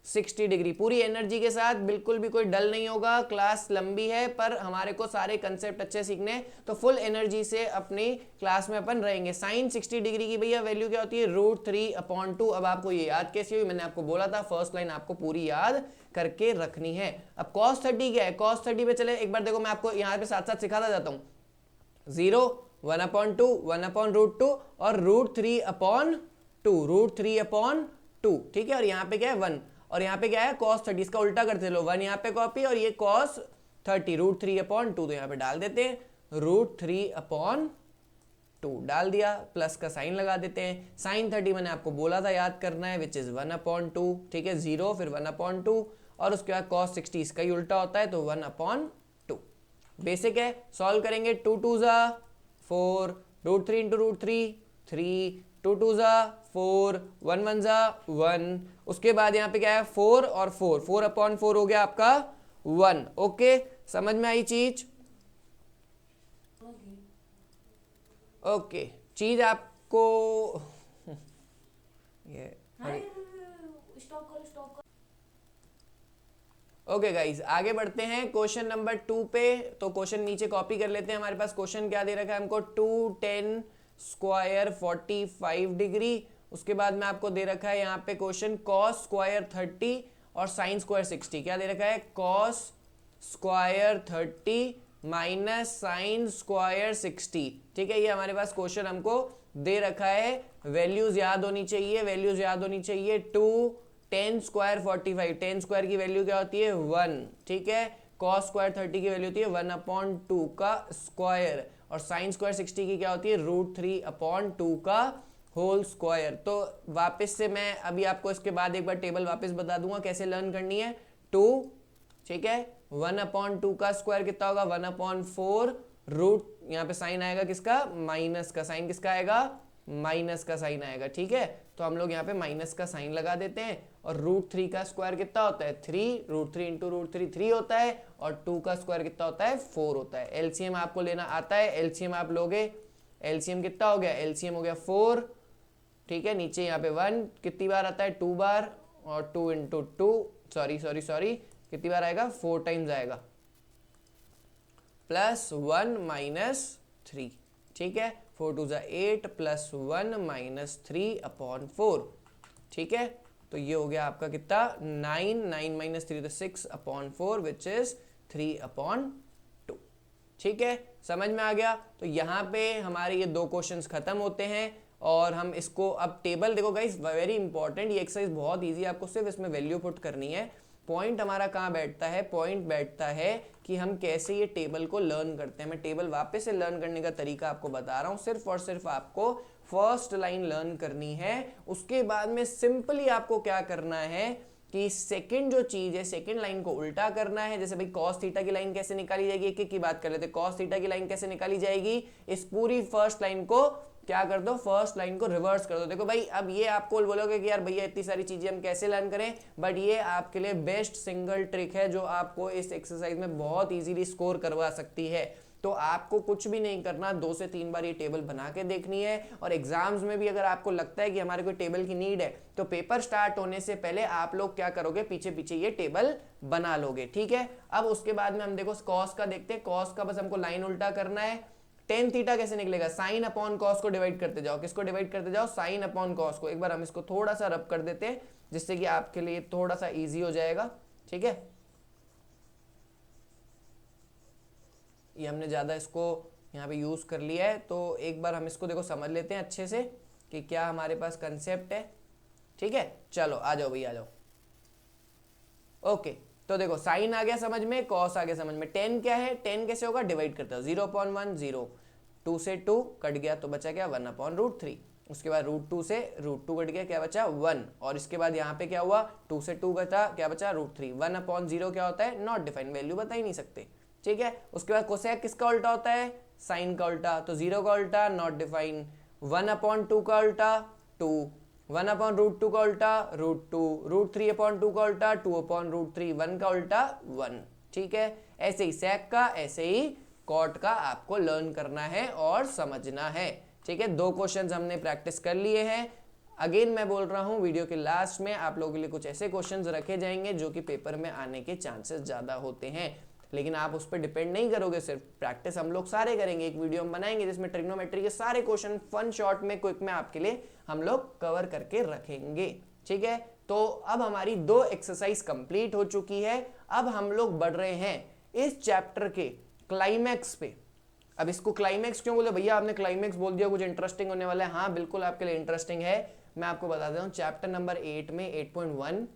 60 डिग्री। पूरी एनर्जी के साथ, बिल्कुल भी कोई डल नहीं होगा। क्लास लंबी है पर हमारे को सारे कंसेप्ट अच्छे सीखने, तो फुल एनर्जी से अपनी क्लास में अपन रहेंगे। साइन 60 डिग्री की भैया वैल्यू क्या होती है, √3/2। अब आपको ये याद कैसे हुई, मैंने आपको बोला था फर्स्ट लाइन आपको पूरी याद करके रखनी है। अब cos 30 क्या है, cos 30 पे चले एक बार देखो, मैं आपको यहाँ पे साथ साथ सिखाता जाता हूँ। 0, 1/2, 1/√2 और √3/2, √3/2, ठीक है। और यहाँ पे क्या है 1 और यहाँ पे क्या है cos 30, इसका उल्टा करते लो, 1 यहाँ पे कॉपी और ये cos 30, √3/2 तो यहाँ पे डाल देते हैं, √3/2 डाल दिया, प्लस का साइन लगा देते हैं। साइन 30 मैंने आपको बोला था याद करना है, विच इज 1/2, ठीक है, 0 फिर 1/2 और उसके बाद cos 60 इसका ही उल्टा होता है तो 1/2। बेसिक है, सॉल्व करेंगे। 2 2 4, √3 × √3 3, 2 2 4, 1 1 1। उसके बाद यहाँ पे क्या है 4 और 4, 4/4 हो गया आपका 1। ओके, समझ में आई चीज? ओके, चीज आपको ये ओके गाइज, आगे बढ़ते हैं क्वेश्चन नंबर 2 पे। तो क्वेश्चन नीचे कॉपी कर लेते हैं। हमारे पास क्वेश्चन क्या दे रखा है हमको, 210 स्क्वायर 45 डिग्री। उसके बाद में आपको दे रखा है यहाँ पे क्वेश्चन कॉस स्क्वायर 30 और साइन स्क्वायर 60। क्या दे रखा है, cos square 30 minus sine square 60। ठीक है, ये हमारे पास क्वेश्चन हमको दे रखा है। वैल्यूज याद होनी चाहिए, वैल्यूज याद होनी चाहिए। 10 स्क्वायर 45, 10 स्क्वायर की वैल्यू क्या होती है, 1। ठीक है, कॉस स्क्वायर 30 की वैल्यू होती है 1/2 का स्क्वायर, और साइन स्क्वायर 60 की क्या होती है, √3/2 का होल स्क्वायर। तो वापस से मैं अभी आपको इसके बाद एक बार टेबल वापस बता दूंगा कैसे लर्न करनी है। 2, ठीक है, 1/2 का स्क्वायर कितना होगा, 1/4 रूट, यहाँ पे साइन आएगा किसका, माइनस का। साइन किसका आएगा, माइनस का साइन आएगा। ठीक है, तो हम लोग यहाँ पे माइनस का साइन लगा देते हैं। और √3 का स्क्वायर कितना होता है, 3, √3 इंटू √3 3 होता है, और 2 का स्क्वायर कितना होता है, 4 होता है। एलसीएम आपको लेना आता है, एलसीएम आप लोगे, एलसीएम कितना हो गया, एलसीएम हो गया 4। ठीक है, नीचे यहाँ पे 1 कितनी बार आता है, 2 बार, और 2 इंटू 2, सॉरी कितनी बार आएगा, 4 टाइम्स आएगा, प्लस 1 माइनस 3। ठीक है, 4 2 8 प्लस 1 माइनस 3/4। ठीक है, तो ये हो गया आपका कितना, 9 माइनस 3 तो 6/4 विच इज 3/2। ठीक है, समझ में आ गया। तो यहाँ पे हमारे ये 2 क्वेश्चंस खत्म होते हैं, और हम इसको अब टेबल देखो गाइस, वेरी इंपॉर्टेंट, ये एक्सरसाइज बहुत ईजी है, आपको सिर्फ इसमें वैल्यू पुट करनी है। पॉइंट हमारा कहाँ बैठता है, पॉइंट बैठता है कि हम कैसे ये टेबल को लर्न करते हैं। मैं टेबल वापस से लर्न करने का तरीका आपको बता रहा हूँ। सिर्फ और सिर्फ आपको फर्स्ट लाइन लर्न करनी है, उसके बाद में सिंपली आपको क्या करना है कि सेकंड जो चीज है, सेकंड लाइन को उल्टा करना है। जैसे भाई कॉस थीटा की लाइन कैसे निकाली जाएगी, एक एक की बात कर लेते हैं। कॉस थीटा की लाइन कैसे निकाली जाएगी, इस पूरी फर्स्ट लाइन को क्या कर दो, फर्स्ट लाइन को रिवर्स कर दो। देखो भाई, अब ये आपको बोलोगे कि यार भैया इतनी सारी चीजें हम कैसे लर्न करें, बट ये आपके लिए बेस्ट सिंगल ट्रिक है जो आपको इस एक्सरसाइज में बहुत इजीली स्कोर करवा सकती है। तो आपको कुछ भी नहीं करना, 2 से 3 बार ये टेबल बना के देखनी है। और एग्जाम्स में भी अगर आपको लगता है कि हमारे को टेबल की नीड है, तो पेपर स्टार्ट होने से पहले आप लोग क्या करोगे, पीछे पीछे ये टेबल बना लोगे। ठीक है, अब उसके बाद में हम देखो कॉस का देखते हैं। कॉस का बस हमको लाइन उल्टा करना है। टेन थीटा कैसे निकलेगा, साइन अपॉन कॉस को डिवाइड करते जाओ। किसको डिवाइड करते जाओ, साइन अपॉन कॉस को। एक बार हम इसको थोड़ा सा रब कर देते हैं, जिससे कि आपके लिए थोड़ा सा इजी हो जाएगा। ठीक है, ये हमने ज्यादा इसको यहाँ पे यूज कर लिया है, तो एक बार हम इसको देखो समझ लेते हैं अच्छे से कि क्या हमारे पास कंसेप्ट है। ठीक है, चलो आ जाओ भैया, आ जाओ। ओके, तो देखो साइन आ गया समझ में, कॉस आ गया समझ में। 10 क्या है, 10 कैसे होगा, डिवाइड करते हो, 0/1 0, 2 से 2 कट गया तो बचा क्या, 1/√3। उसके बाद √2 से √2 कट गया, क्या बचा, 1। और इसके बाद यहाँ पे क्या हुआ, 2 से 2 बचा, क्या बचा, √3। 1/0 क्या होता है, नॉट डिफाइंड, वैल्यू बता ही नहीं सकते। ठीक है, उसके बाद कोसेक किसका उल्टा होता है, साइन का उल्टा, तो 0 का उल्टा नॉट डिफाइंड, 1/2 का उल्टा 2, 1/√2 का उल्टा √2, √3/2 का उल्टा 2/√3, 1 का उल्टा 1। ठीक है, ऐसे ही सेक का, ऐसे ही कॉट का आपको लर्न करना है और समझना है। ठीक है, 2 क्वेश्चंस हमने प्रैक्टिस कर लिए हैं। अगेन मैं बोल रहा हूं, वीडियो के लास्ट में आप लोगों के लिए कुछ ऐसे क्वेश्चंस रखे जाएंगे जो कि पेपर में आने के चांसेस ज्यादा होते हैं, लेकिन आप उस पर डिपेंड नहीं करोगे, सिर्फ प्रैक्टिस हम लोग सारे करेंगे। एक वीडियो हम बनाएंगे जिसमें ट्रिग्नोमेट्री के सारे क्वेश्चन फन शॉर्ट में, क्विक में आपके लिए हम लोग कवर करके रखेंगे। ठीक है, तो अब हमारी 2 एक्सरसाइज कंप्लीट हो चुकी है। अब हम लोग बढ़ रहे हैं इस चैप्टर के क्लाइमैक्स पे। अब इसको क्लाइमैक्स क्यों बोले भैया, आपने क्लाइमैक्स बोल दिया, कुछ इंटरेस्टिंग होने वाला है। हाँ बिल्कुल आपके लिए इंटरेस्टिंग है, मैं आपको बता देता हूँ। चैप्टर नंबर 8 में 8.1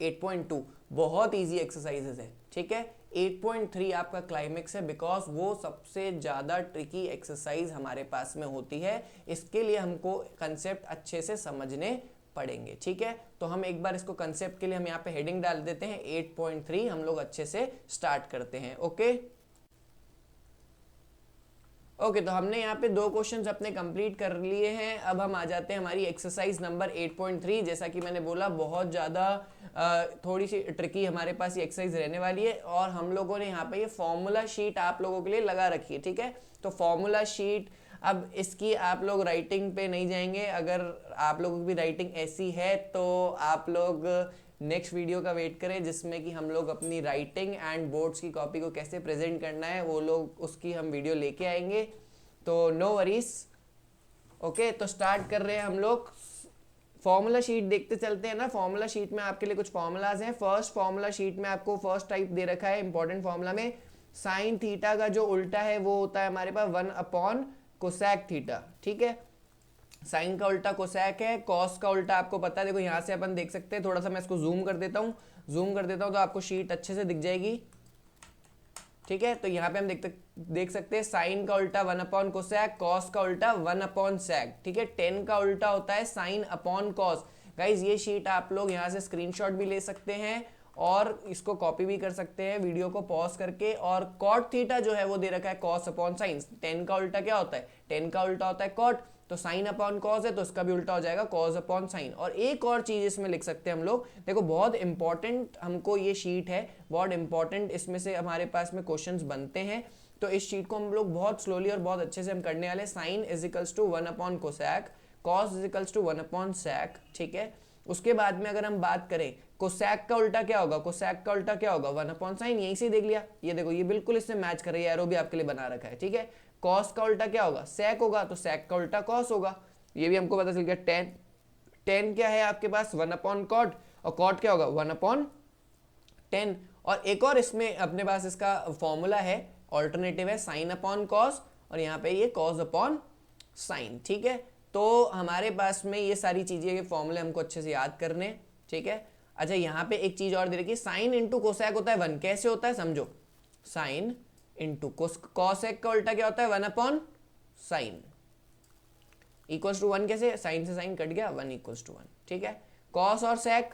8.2 बहुत इजी एक्सरसाइजेस है। ठीक है, 8.3 आपका क्लाइमेक्स है, बिकॉज वो सबसे ज्यादा ट्रिकी एक्सरसाइज हमारे पास में होती है। इसके लिए हमको कंसेप्ट अच्छे से समझने पड़ेंगे। ठीक है, तो हम एक बार इसको कंसेप्ट के लिए हम यहाँ पे हेडिंग डाल देते हैं 8.3, हम लोग अच्छे से स्टार्ट करते हैं। ओके, ओके तो हमने यहाँ पे 2 क्वेश्चंस अपने कंप्लीट कर लिए हैं। अब हम आ जाते हैं हमारी एक्सरसाइज नंबर 8.3। जैसा कि मैंने बोला बहुत ज़्यादा थोड़ी सी ट्रिकी हमारे पास ये एक्सरसाइज रहने वाली है, और हम लोगों ने यहाँ पे ये फॉर्मूला शीट आप लोगों के लिए लगा रखी है, ठीक है। तो फॉर्मूला शीट, अब इसकी आप लोग राइटिंग पे नहीं जाएंगे, अगर आप लोगों की भी राइटिंग ऐसी है तो आप लोग नेक्स्ट वीडियो का वेट करें, जिसमें कि हम लोग अपनी राइटिंग एंड बोर्ड्स की कॉपी को कैसे प्रेजेंट करना है वो लोग उसकी हम वीडियो लेके आएंगे, तो नो वरीज। ओके तो स्टार्ट कर रहे हैं हम लोग। फॉर्मूला शीट देखते चलते हैं ना। फॉर्मूला शीट में आपके लिए कुछ फॉर्मूलाज हैं। फर्स्ट फॉर्मूला शीट में आपको फर्स्ट टाइप दे रखा है इंपॉर्टेंट फॉर्मूला में, साइन थीटा का जो उल्टा है वो होता है हमारे पास 1 कोसेक थीटा, ठीक है। साइन का उल्टा कोसेक है, कॉस का उल्टा आपको पता है, देखो यहाँ से अपन देख सकते हैं। थोड़ा सा मैं इसको जूम कर देता हूँ, तो आपको शीट अच्छे से दिख जाएगी, ठीक है। तो यहाँ पे हम देख सकते हैं साइन का उल्टा 1 कोसेक, कॉस का उल्टा 1 सेक, ठीक है। 10 का उल्टा होता है साइन अपॉन कॉस। गाइज ये शीट आप लोग यहाँ से स्क्रीनशॉट भी ले सकते हैं और इसको कॉपी भी कर सकते हैं वीडियो को पॉज करके। और कॉट थीटा जो है वो दे रखा है कॉस अपॉन साइन। 10 का उल्टा क्या होता है, 10 का उल्टा होता है कॉट, तो साइन अपॉन कॉस है तो इसका भी उल्टा हो जाएगा कॉस अपॉन साइन। और एक और चीज इसमें लिख सकते हैं हम लोग, देखो बहुत इंपॉर्टेंट हमको ये शीट है, बहुत इंपॉर्टेंट इसमें से हमारे पास में क्वेश्चंस बनते हैं। तो इस शीट को हम लोग बहुत स्लोली और बहुत अच्छे से हम करने वाले। Sine is equals to 1 cosec, cos is equals to 1 sec, ठीक है। उसके बाद में अगर हम बात करें कोसेक का उल्टा क्या होगा, कोसेक का उल्टा क्या होगा 1 साइन, यहीं से देख लिया, ये देखो ये बिल्कुल इससे मैच कर रही है, एरो भी आपके लिए बना रखा है, ठीक है। कॉस का उल्टा क्या होगा, सेक होगा, तो सेक का उल्टा कॉस होगा, ये भी हमको पता चल गया। 10 क्या है आपके पास 1 कॉट, और कॉट क्या होगा 1/10। और एक और इसमें अपने पास इसका फॉर्मूला है, ऑल्टरनेटिव है साइन अपॉन कॉस, और यहाँ पे ये कॉस अपॉन साइन, ठीक है। तो हमारे पास में ये सारी चीजें के फॉर्मूले हमको अच्छे से याद करने, ठीक है। अच्छा यहाँ पे एक चीज और दे रखी है, साइन इंटू कोसेक होता है 1, कैसे होता है समझो, साइन इंटू कोसेक का उल्टा क्या होता है 1 साइन, इक्वल्स टू 1, कैसे, साइन से साइन कट गया 1 इक्वल्स टू 1, ठीक है। कॉस और सेक,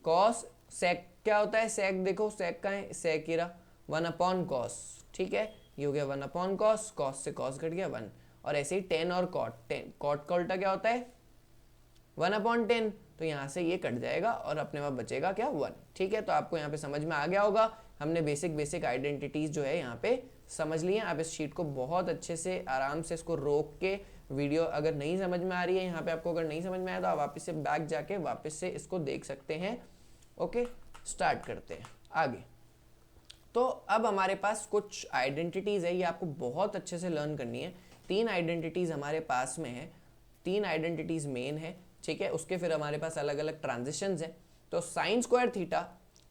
कॉस सेक क्या होता है, सेक देखो सेक का है, सेक ही रहा 1 कॉस, ठीक है। ये हो गया 1 कॉस, कॉस से कॉस कट गया 1। और ऐसे ही 10 और कॉट, 10 कॉट का उल्टा क्या होता है 1/10, तो यहाँ से ये कट जाएगा और अपने पास बचेगा क्या 1, ठीक है। तो आपको यहाँ पे समझ में आ गया होगा, हमने बेसिक आइडेंटिटीज जो है यहाँ पे समझ लिए। आप इस शीट को बहुत अच्छे से आराम से इसको रोक के, वीडियो अगर नहीं समझ में आ रही है यहाँ पे आपको, अगर नहीं समझ में आया तो आप वापस से बैक जाके वापस से इसको देख सकते हैं। ओके स्टार्ट करते हैं आगे। तो अब हमारे पास कुछ आइडेंटिटीज है, ये आपको बहुत अच्छे से लर्न करनी है। 3 आइडेंटिटीज हमारे पास में है, 3 आइडेंटिटीज मेन है, ठीक है। उसके फिर हमारे पास अलग अलग ट्रांजिशंस हैं। तो sign square theta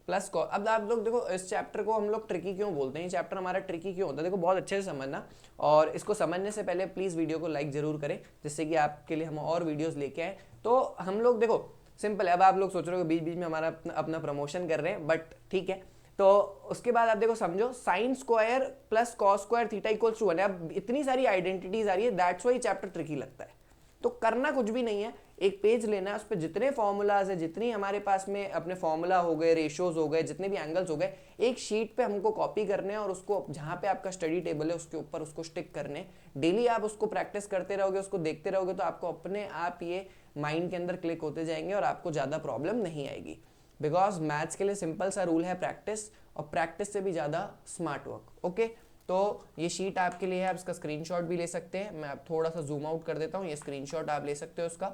plus cos, अब आप लोग देखो इस चैप्टर को हम लोग ट्रिकी क्यों बोलते हैं, ये चैप्टर हमारा ट्रिकी क्यों होता है, देखो बहुत अच्छे से समझना। और इसको समझने से पहले प्लीज वीडियो को लाइक जरूर करें, जिससे कि आपके लिए हम और वीडियोस लेके आए। तो हम लोग देखो सिंपल है, अब आप लोग सोच रहे हो बीच बीच में हमारा अपना प्रमोशन कर रहे हैं, बट ठीक है। तो उसके बाद आप देखो समझो, sine square plus cos square theta equals to 1 है। अब इतनी सारी आइडेंटिटीज आ रही है, दैट्स व्हाई चैप्टर ट्रिकी लगता है। तो करना कुछ भी नहीं है, एक पेज लेना है, उस पर जितने फॉर्मूलाज है, जितनी हमारे पास में अपने फॉर्मूला हो गए, रेशियोज हो गए, जितने भी एंगल्स हो गए, एक शीट पे हमको कॉपी करने हैं और उसको जहाँ पे आपका स्टडी टेबल है उसके ऊपर उसको स्टिक करने। डेली आप उसको प्रैक्टिस करते रहोगे, उसको देखते रहोगे, तो आपको अपने आप ये माइंड के अंदर क्लिक होते जाएंगे और आपको ज़्यादा प्रॉब्लम नहीं आएगी। बिकॉज मैथ्स के लिए सिंपल सा रूल है प्रैक्टिस, और प्रैक्टिस से भी ज़्यादा स्मार्ट वर्क। ओके तो ये शीट आपके लिए है, आप इसका स्क्रीनशॉट भी ले सकते हैं। मैं थोड़ा सा जूम आउट कर देता हूँ, ये स्क्रीनशॉट आप ले सकते हो उसका,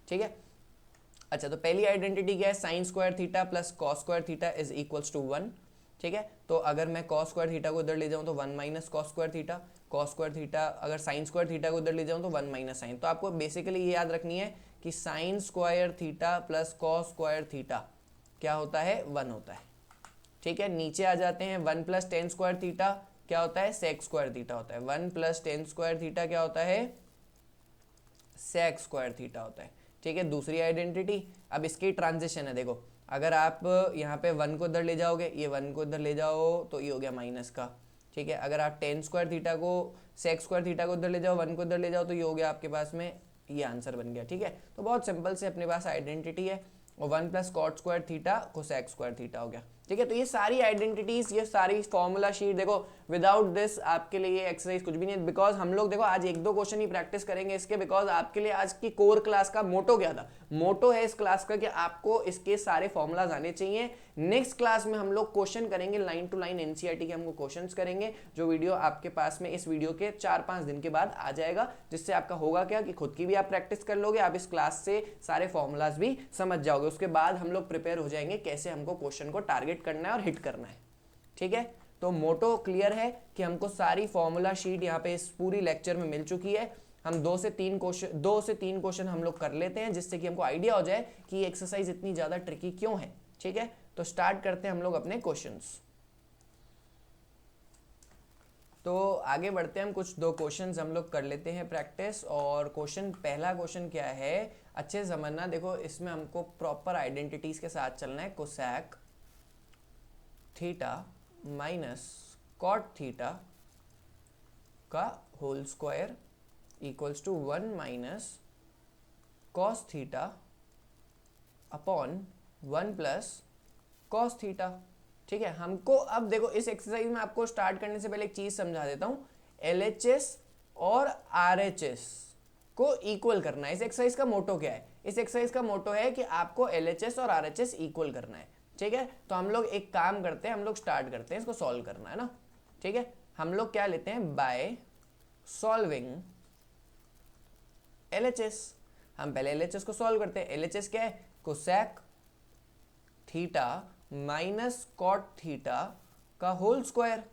ठीक है। अच्छा तो पहली आइडेंटिटी क्या है, sine square theta plus cos square theta is equals to 1, ठीक है। तो अगर मैं कॉस स्क्वायर थीटा को इधर ले जाऊँ तो 1 minus cos square theta, cos square theta, अगर साइन स्क्वायर थीटा को इधर ले जाऊँ तो 1 माइनस साइन। तो आपको बेसिकली ये याद रखनी है कि sign square theta plus cos square theta क्या होता है 1 होता है, ठीक है। नीचे आ जाते हैं 1 प्लस टेन स्क्वायर थीटा क्या होता है, सेक स्क्वायर थीटा होता है। 1 प्लस टेन स्क्वायर थीटा क्या होता है, सेक स्क्वायर थीटा होता है, ठीक है। दूसरी आइडेंटिटी, अब इसकी ट्रांजिशन है, देखो अगर आप यहाँ पे 1 को इधर ले जाओगे, ये 1 को इधर ले जाओ तो ये हो गया माइनस का, ठीक है। अगर आप टेन स्क्वायर थीटा को, सेक स्क्वायर थीटा को इधर ले जाओ, 1 को इधर ले जाओ तो ये हो गया आपके पास में, ये आंसर बन गया, ठीक है। तो बहुत सिंपल से अपने पास आइडेंटिटी है। और 1 plus cot square theta cosec square theta हो गया। ठीक है। तो ये सारी आइडेंटिटीज, ये सारी फॉर्मूला शीट देखो, विदाउट दिस आपके लिए ये एक्सरसाइज कुछ भी नहीं है। बिकॉज हम लोग देखो आज 1-2 क्वेश्चन ही प्रैक्टिस करेंगे इसके, बिकॉज आपके लिए आज की कोर क्लास का मोटो क्या था, मोटो है इस क्लास का कि आपको इसके सारे फॉर्मूलाज आने चाहिए। नेक्स्ट क्लास में हम लोग क्वेश्चन करेंगे, लाइन टू लाइन एनसीईआरटी के हमको क्वेश्चंस करेंगे, जो वीडियो आपके पास में इस वीडियो के 4-5 दिन के बाद आ जाएगा, जिससे आपका होगा क्या कि खुद की भी आप प्रैक्टिस कर लोगे, आप इस क्लास से सारे फॉर्मूलाज भी समझ जाओगे। उसके बाद हम लोग प्रिपेयर हो जाएंगे कैसे हमको क्वेश्चन को टारगेट करना है और हिट करना है। ठीक है, तो मोटो क्लियर है कि हमको सारी फॉर्मूला शीट यहाँ पे इस पूरी लेक्चर में मिल चुकी है। हम 2 से 3 क्वेश्चन हम लोग कर लेते हैं, जिससे कि हमको आइडिया हो जाए कि ये एक्सरसाइज इतनी ज्यादा ट्रिकी क्यों है। ठीक है, तो स्टार्ट करते हैं हम लोग अपने क्वेश्चंस। तो आगे बढ़ते हैं हम, कुछ 2 क्वेश्चंस हम लोग कर लेते हैं प्रैक्टिस। और पहला क्वेश्चन क्या है, अच्छे से समझना। देखो इसमें हमको प्रॉपर आइडेंटिटीज के साथ चलना है। Cosec theta minus cot theta का whole square equals to 1 minus cos theta upon 1 plus cos theta. ठीक है, हमको अब देखो इस एक्सरसाइज में आपको स्टार्ट करने से पहले एक चीज समझा देता हूं। LHS और RHS को इक्वल करना है। इस एक्सरसाइज का मोटो क्या है, इस एक्सरसाइज का मोटो है कि आपको LHS और RHS इक्वल करना है। ठीक है, तो हम लोग एक काम करते हैं, हम लोग स्टार्ट करते हैं इसको सॉल्व करना है ना। ठीक है, हम लोग क्या लेते हैं, बाय सॉल्विंग LHS। हम पहले LHS को सॉल्व करते हैं। LHS क्या है, cosec theta minus cot theta का होल स्क्वायर।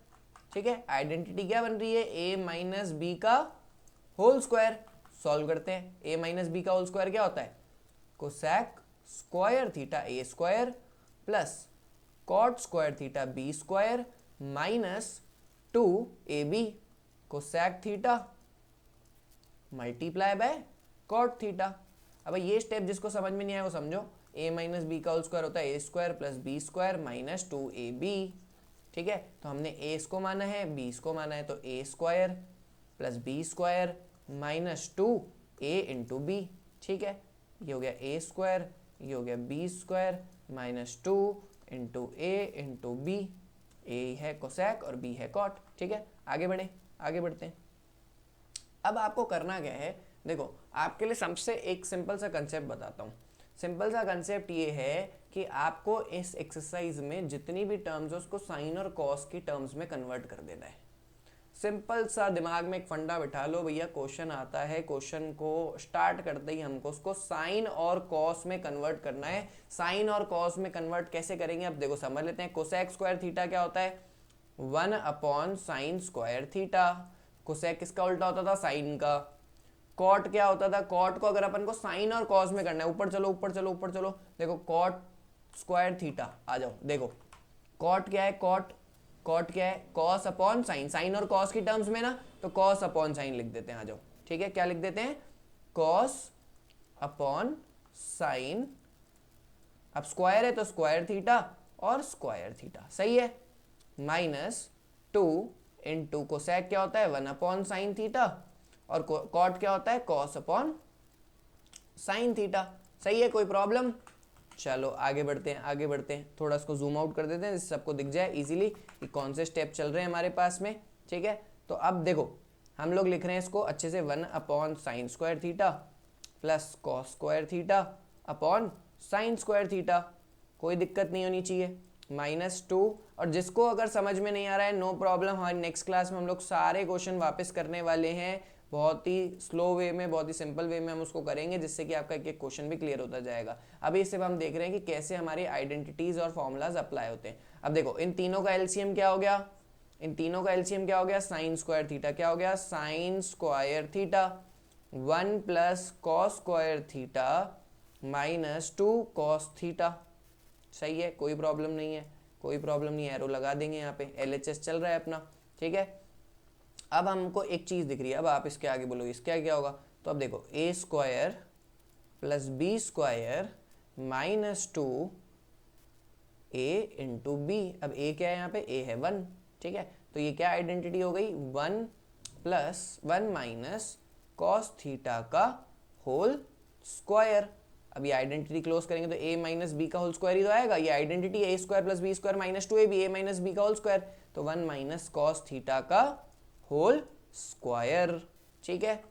ठीक है, आइडेंटिटी क्या बन रही है, a माइनस बी का होल स्क्वायर। सॉल्व करते हैं। a माइनस बी का होल स्क्वायर क्या होता है, cosec square theta a square plus cot square theta b square minus 2ab cosec theta multiply by cot theta. अब ये स्टेप जिसको समझ में नहीं आया वो समझो। a माइनस बी का होल स्क्वायर होता है a square plus B square minus 2ab। ठीक है, तो हमने a इसको माना है, b इसको माना है, तो a square plus B square minus 2a into B. ठीक है, ये हो गया a स्क्वायर, ये हो गया b square minus 2 into a into B. a है कोसेक और b है कॉट। ठीक है, आगे बढ़ते हैं। अब आपको करना क्या है, देखो आपके लिए सबसे एक सिंपल सा कंसेप्ट बताता हूँ। सिंपल सा कंसेप्ट ये है कि आपको इस एक्सरसाइज में जितनी भी टर्म्स है उसको साइन और कॉस की टर्म्स में कन्वर्ट कर देना है। सिंपल सा दिमाग में एक फंडा बिठा लो भैया, क्वेश्चन आता है, क्वेश्चन को स्टार्ट करते ही हमको उसको साइन और कॉस में कन्वर्ट करना है। साइन और कॉस में कन्वर्ट कैसे करेंगे, अब देखो समझ लेते हैं। कोसेक स्क्वायर थीटा क्या होता है, 1 upon sine square theta. Cosec किसका उल्टा होता था, साइन का। कॉट क्या होता था, कॉट को अगर अपन को साइन और कॉस में करना है, ऊपर चलो ऊपर चलो ऊपर चलो, देखो कॉट स्क्वायर थीटा आ जाओ। देखो कॉट क्या है, कॉट क्या है, कॉस अपॉन साइन। साइन और कॉस की टर्म्स में ना, तो कॉस अपॉन साइन लिख देते हैं, आ जाओ। ठीक है, क्या लिख देते हैं, कॉस अपॉन साइन। अब स्क्वायर है तो स्क्वायर थीटा और स्क्वायर थीटा, सही है। माइनस 2 इंटू कोसेक क्या होता है, 1 अपॉन साइन थीटा, और कॉट क्या होता है, कॉस अपॉन साइन थीटा। सही है, कोई प्रॉब्लम। चलो आगे बढ़ते हैं। थोड़ा इसको जूम आउट कर देते हैं जिससे सबको दिख जाए इजीली कि कौन से स्टेप चल रहे हैं हमारे पास में। ठीक है, तो अब देखो हम लोग लिख रहे हैं इसको अच्छे से, 1 upon sine square theta plus cos square theta upon sine square theta. कोई दिक्कत नहीं होनी चाहिए। माइनस 2, और जिसको अगर समझ में नहीं आ रहा है नो प्रॉब्लम, हमारी नेक्स्ट क्लास में हम लोग सारे क्वेश्चन वापस करने वाले हैं, बहुत ही स्लो वे में, बहुत ही सिंपल वे में हम उसको करेंगे, जिससे कि आपका एक एक क्वेश्चन भी क्लियर होता जाएगा। अभी सिर्फ हम देख रहे हैं कि कैसे हमारी आइडेंटिटीज और फॉर्मूलाज अप्लाई होते हैं। अब देखो इन तीनों का एलसीएम क्या हो गया, साइन स्क्वायर थीटा क्या हो गया, sign square theta 1 plus cos square theta minus 2 cos theta. सही है, कोई प्रॉब्लम नहीं है, एरो लगा देंगे यहाँ पे, LHS चल रहा है अपना। ठीक है, अब हमको एक चीज दिख रही है, अब आप इसके आगे बोलोगे इसका क्या होगा, तो अब देखो a square plus B square minus 2a into B. अब a क्या है यहाँ पे, a है 1। ठीक है, तो ये क्या आइडेंटिटी हो गई, 1 प्लस 1 माइनस कॉस थीटा का होल स्क्वायर। अब ये आइडेंटिटी क्लोज करेंगे तो a माइनस बी का होल स्क्वायर ही तो आएगा, ये identity a square plus B square minus 2ab a minus B का होल स्क्वायर, तो 1 माइनस कॉस थीटा का होल स्क्वायर। ठीक है,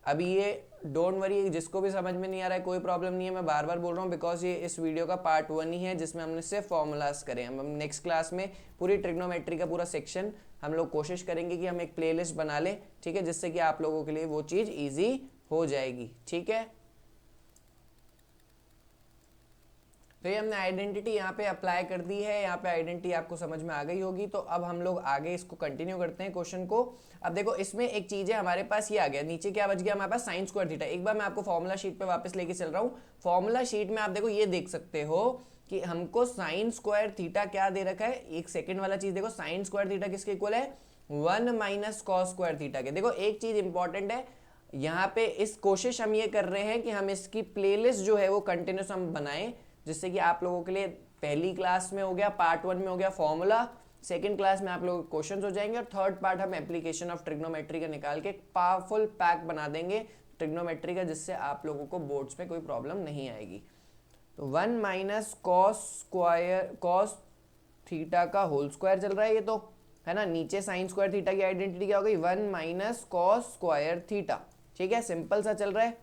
अभी ये डोंट वरी, जिसको भी समझ में नहीं आ रहा है कोई प्रॉब्लम नहीं है, मैं बार बार बोल रहा हूँ बिकॉज ये इस वीडियो का पार्ट 1 ही है जिसमें हमने सिर्फ फॉर्मूलाज करे। हम नेक्स्ट क्लास में पूरी ट्रिग्नोमेट्री का पूरा सेक्शन हम लोग कोशिश करेंगे कि हम एक प्लेलिस्ट बना लें, ठीक है, जिससे कि आप लोगों के लिए वो चीज़ ईजी हो जाएगी। ठीक है, तो ये हमने आइडेंटिटी यहाँ पे अप्लाई कर दी है, यहाँ पे आइडेंटिटी आपको समझ में आ गई होगी। तो अब हम लोग आगे इसको कंटिन्यू करते हैं क्वेश्चन को। अब देखो इसमें एक चीज़ है, हमारे पास ये आ गया, नीचे क्या बच गया हमारे पास साइन स्क्वायर थीटा। एक बार मैं आपको फॉर्मूला शीट पे वापस लेके चल रहा हूँ। फॉर्मूला शीट में आप देखो ये देख सकते हो कि हमको साइन स्क्वायर थीटा क्या दे रखा है। एक सेकेंड वाला चीज़ देखो, साइन स्क्वायर थीटा किसके इक्वल है, 1 माइनस कॉस स्क्वायर थीटा के। देखो एक चीज़ इंपॉर्टेंट है यहाँ पे, इस कोशिश हम ये कर रहे हैं कि हम इसकी प्लेलिस्ट जो है वो कंटिन्यूस हम बनाएं, जिससे कि आप लोगों के लिए पहली क्लास में हो गया, पार्ट 1 में हो गया फॉर्मूला, सेकंड क्लास में आप लोगों के क्वेश्चंस हो जाएंगे, और थर्ड पार्ट हम एप्लीकेशन ऑफ ट्रिग्नोमेट्री का निकाल के पावरफुल पैक बना देंगे ट्रिग्नोमेट्री का, जिससे आप लोगों को बोर्ड्स में कोई प्रॉब्लम नहीं आएगी। तो 1 माइनस कॉस थीटा का होल स्क्वायर चल रहा है ये तो, है ना। नीचे साइन स्क्वायर थीटा की आइडेंटिटी क्या हो गई, 1 माइनस कॉस स्क्वायर थीटा। ठीक है, सिंपल सा चल रहा है।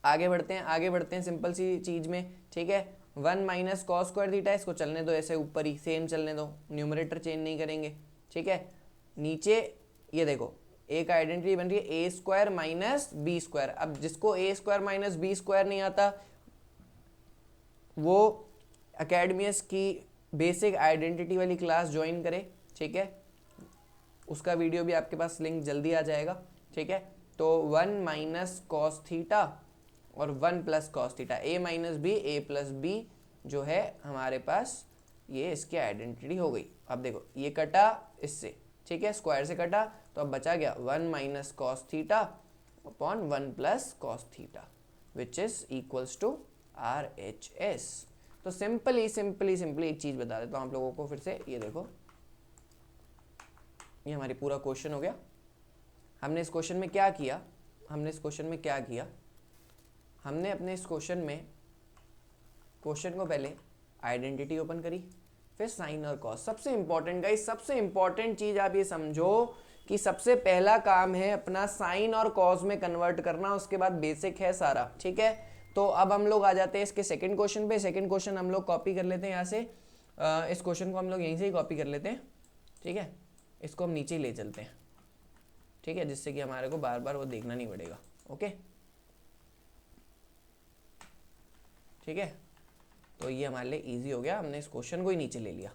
आगे बढ़ते हैं सिंपल सी चीज में। ठीक है, 1 माइनस कॉस स्क्वायर थीटा, इसको चलने दो ऐसे ऊपर ही, सेम चलने दो, न्यूमरेटर चेंज नहीं करेंगे। ठीक है, नीचे ये देखो एक आइडेंटिटी बन रही है ए स्क्वायर माइनस बी स्क्वायर। अब जिसको ए स्क्वायर माइनस बी स्क्वायर नहीं आता वो अकेडमियस की बेसिक आइडेंटिटी वाली क्लास ज्वाइन करे। ठीक है, उसका वीडियो भी आपके पास लिंक जल्दी आ जाएगा। ठीक है, तो 1 माइनस कॉस थीटा और 1 प्लस कॉस थीटा, ए माइनस बी, ए प्लस बी जो है हमारे पास, ये इसकी आइडेंटिटी हो गई। अब देखो ये कटा इससे, ठीक है, स्क्वायर से कटा, तो अब बचा गया 1 minus cos theta upon 1 plus cos theta which is equals to RHS। तो सिंपली एक चीज़ बता देता हूँ आप लोगों को फिर से। ये देखो ये हमारी पूरा क्वेश्चन हो गया। हमने इस क्वेश्चन में क्या किया, हमने अपने इस क्वेश्चन में क्वेश्चन को पहले आइडेंटिटी ओपन करी, फिर साइन और कॉस। सबसे इंपॉर्टेंट गाइस, सबसे इंपॉर्टेंट चीज आप ये समझो कि सबसे पहला काम है अपना साइन और कॉस में कन्वर्ट करना, उसके बाद बेसिक है सारा। ठीक है, तो अब हम लोग आ जाते हैं इसके सेकंड क्वेश्चन पे। सेकंड क्वेश्चन हम लोग कॉपी कर लेते हैं यहाँ से, इस क्वेश्चन को हम लोग यहीं से ही कॉपी कर लेते हैं। ठीक है, इसको हम नीचे ही ले चलते हैं। ठीक है, जिससे कि हमारे को बार बार वो देखना नहीं पड़ेगा। ओके, ठीक है, तो ये हमारे लिए इजी हो गया, हमने इस क्वेश्चन को ही नीचे ले लिया।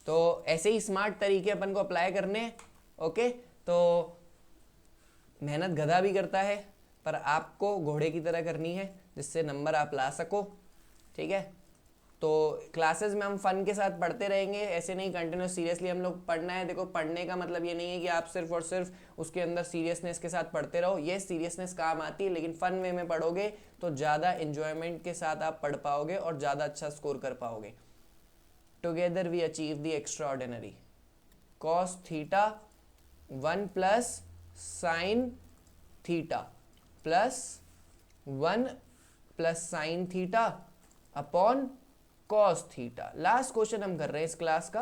तो ऐसे ही स्मार्ट तरीके अपन को अप्लाई करने हैं। ओके, तो मेहनत गधा भी करता है, पर आपको घोड़े की तरह करनी है जिससे नंबर आप ला सको। ठीक है, तो क्लासेस में हम फन के साथ पढ़ते रहेंगे, ऐसे नहीं कंटिन्यूस सीरियसली हम लोग पढ़ना है। देखो पढ़ने का मतलब ये नहीं है कि आप सिर्फ और सिर्फ उसके अंदर सीरियसनेस के साथ पढ़ते रहो। ये सीरियसनेस काम आती है, लेकिन फन वे में पढ़ोगे तो ज़्यादा इंजॉयमेंट के साथ आप पढ़ पाओगे और ज़्यादा अच्छा स्कोर कर पाओगे। Together we achieve the extraordinary. Cos theta 1 plus sine theta plus 1 plus sine theta upon cos theta. Last question हम कर रहे हैं इस क्लास का,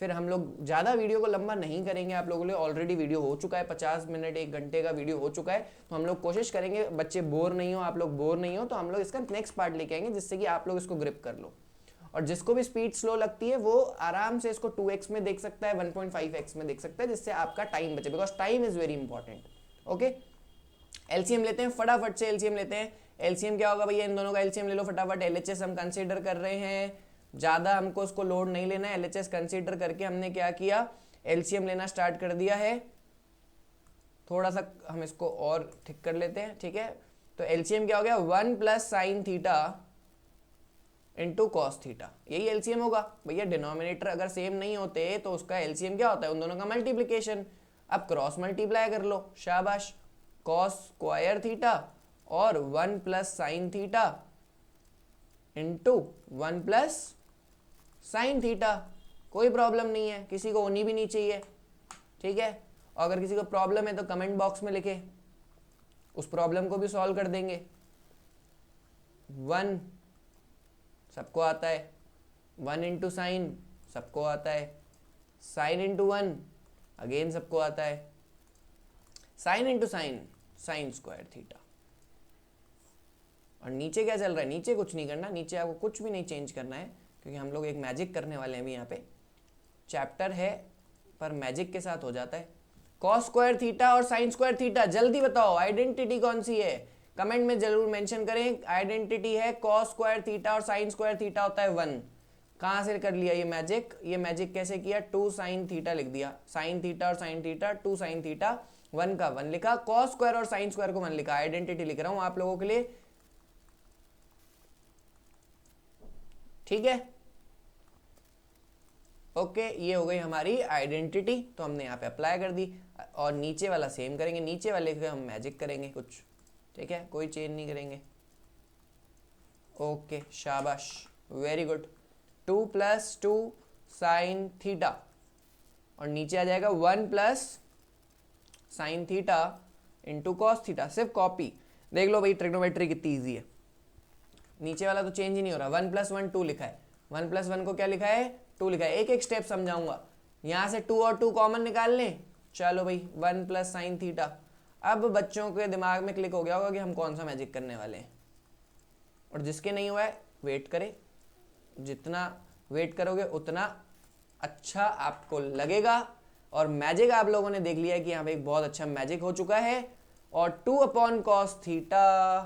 फिर हम लोग ज़्यादा वीडियो को लंबा नहीं करेंगे। आप लोगों के लिए ऑलरेडी वीडियो हो चुका है, 50 मिनट 1 घंटे का वीडियो हो चुका है। तो हम लोग कोशिश करेंगे बच्चे बोर नहीं हो, आप लोग बोर नहीं हो, तो हम लोग इसका नेक्स्ट पार्ट लेके आएंगे जिससे कि आप लोग इसको ग्रिप कर लो। और जिसको भी स्पीड स्लो लगती है वो आराम से इसको 2x में देख सकता है, 1.5x में देख सकता है, जिससे आपका टाइम बचे, because time is very important. Okay, LCM लेते हैं, फटाफट से एलसीएम लेते हैं। एलसीएम क्या होगा भैया, इन दोनों का एलसीएम ले लो फटाफट। एलएचएस हम कंसीडर कर रहे हैं, ज़्यादा हमको उसको लोड नहीं लेना है। एलएचएस कंसीडर करके हमने क्या किया, एलसीएम लेना स्टार्ट कर दिया है। थोड़ा सा हम इसको और ठीक कर लेते हैं। ठीक है, तो एलसीएम क्या हो गया, 1 plus sine theta into cos theta, यही एलसीएम होगा भैया। डिनोमिनेटर अगर सेम नहीं होते तो उसका एलसीएम क्या होता है, उन दोनों का मल्टीप्लीकेशन। अब क्रॉस मल्टीप्लाई कर लो, शाबाश। कॉस स्क्वायर थीटा और 1 plus sine theta into 1 plus sine theta, कोई प्रॉब्लम नहीं है, किसी को होनी भी नहीं चाहिए। ठीक है, और अगर किसी को प्रॉब्लम है तो कमेंट बॉक्स में लिखे, उस प्रॉब्लम को भी सॉल्व कर देंगे। 1 सबको आता है, 1 इंटू साइन सबको आता है, साइन इंटू 1 अगेन सबको आता है, sine into sine sign square theta. और नीचे क्या चल रहा है, नीचे कुछ नहीं करना, नीचे आपको कुछ भी नहीं चेंज करना है, क्योंकि हम लोग एक मैजिक करने वाले हैं अभी। यहाँ पे चैप्टर है पर मैजिक के साथ हो जाता है। कॉस स्क्वायर थीटा और साइन स्क्वायर थीटा, जल्दी बताओ आइडेंटिटी कौन सी है, कमेंट में जरूर मेंशन करें। आइडेंटिटी है कॉस स्क्वायर थीटा और साइन स्क्वायर थीटा होता है 1। कहाँ से कर लिया ये मैजिक, ये मैजिक कैसे किया, 2 साइन थीटा लिख दिया, साइन थीटा और साइन थीटा, 2 साइन थीटा, 1 का 1 लिखा, कॉस स्क्वायर और साइन स्क्वायर को 1 लिखा। आइडेंटिटी लिख रहा हूं आप लोगों के लिए, ठीक है। ओके, ये हो गई हमारी आइडेंटिटी, तो हमने यहाँ पे अप्लाई कर दी। और नीचे वाला सेम करेंगे, नीचे वाले के हम मैजिक करेंगे कुछ, ठीक है, कोई चेंज नहीं करेंगे। ओके शाबाश, very good. 2 plus 2 sine theta और नीचे आ जाएगा 1 plus sine theta into cos theta. सिर्फ कॉपी देख लो भाई, ट्रिग्नोमेट्री कितनी ईजी है। नीचे वाला तो चेंज ही नहीं हो रहा, 1 प्लस 1 2 लिखा है, 1 प्लस 1 को क्या लिखा है 2 लिखा है। एक एक स्टेप समझाऊंगा। यहाँ से 2 और 2 कॉमन निकाल लें, चलो भाई 1 प्लस साइन थीटा। अब बच्चों के दिमाग में क्लिक हो गया होगा कि हम कौन सा मैजिक करने वाले हैं, और जिसके नहीं हुआ है वेट करें, जितना वेट करोगे उतना अच्छा आपको लगेगा। और मैजिक आप लोगों ने देख लिया है कि यहाँ पे एक बहुत अच्छा मैजिक हो चुका है। और 2 अपॉन कॉस थीटा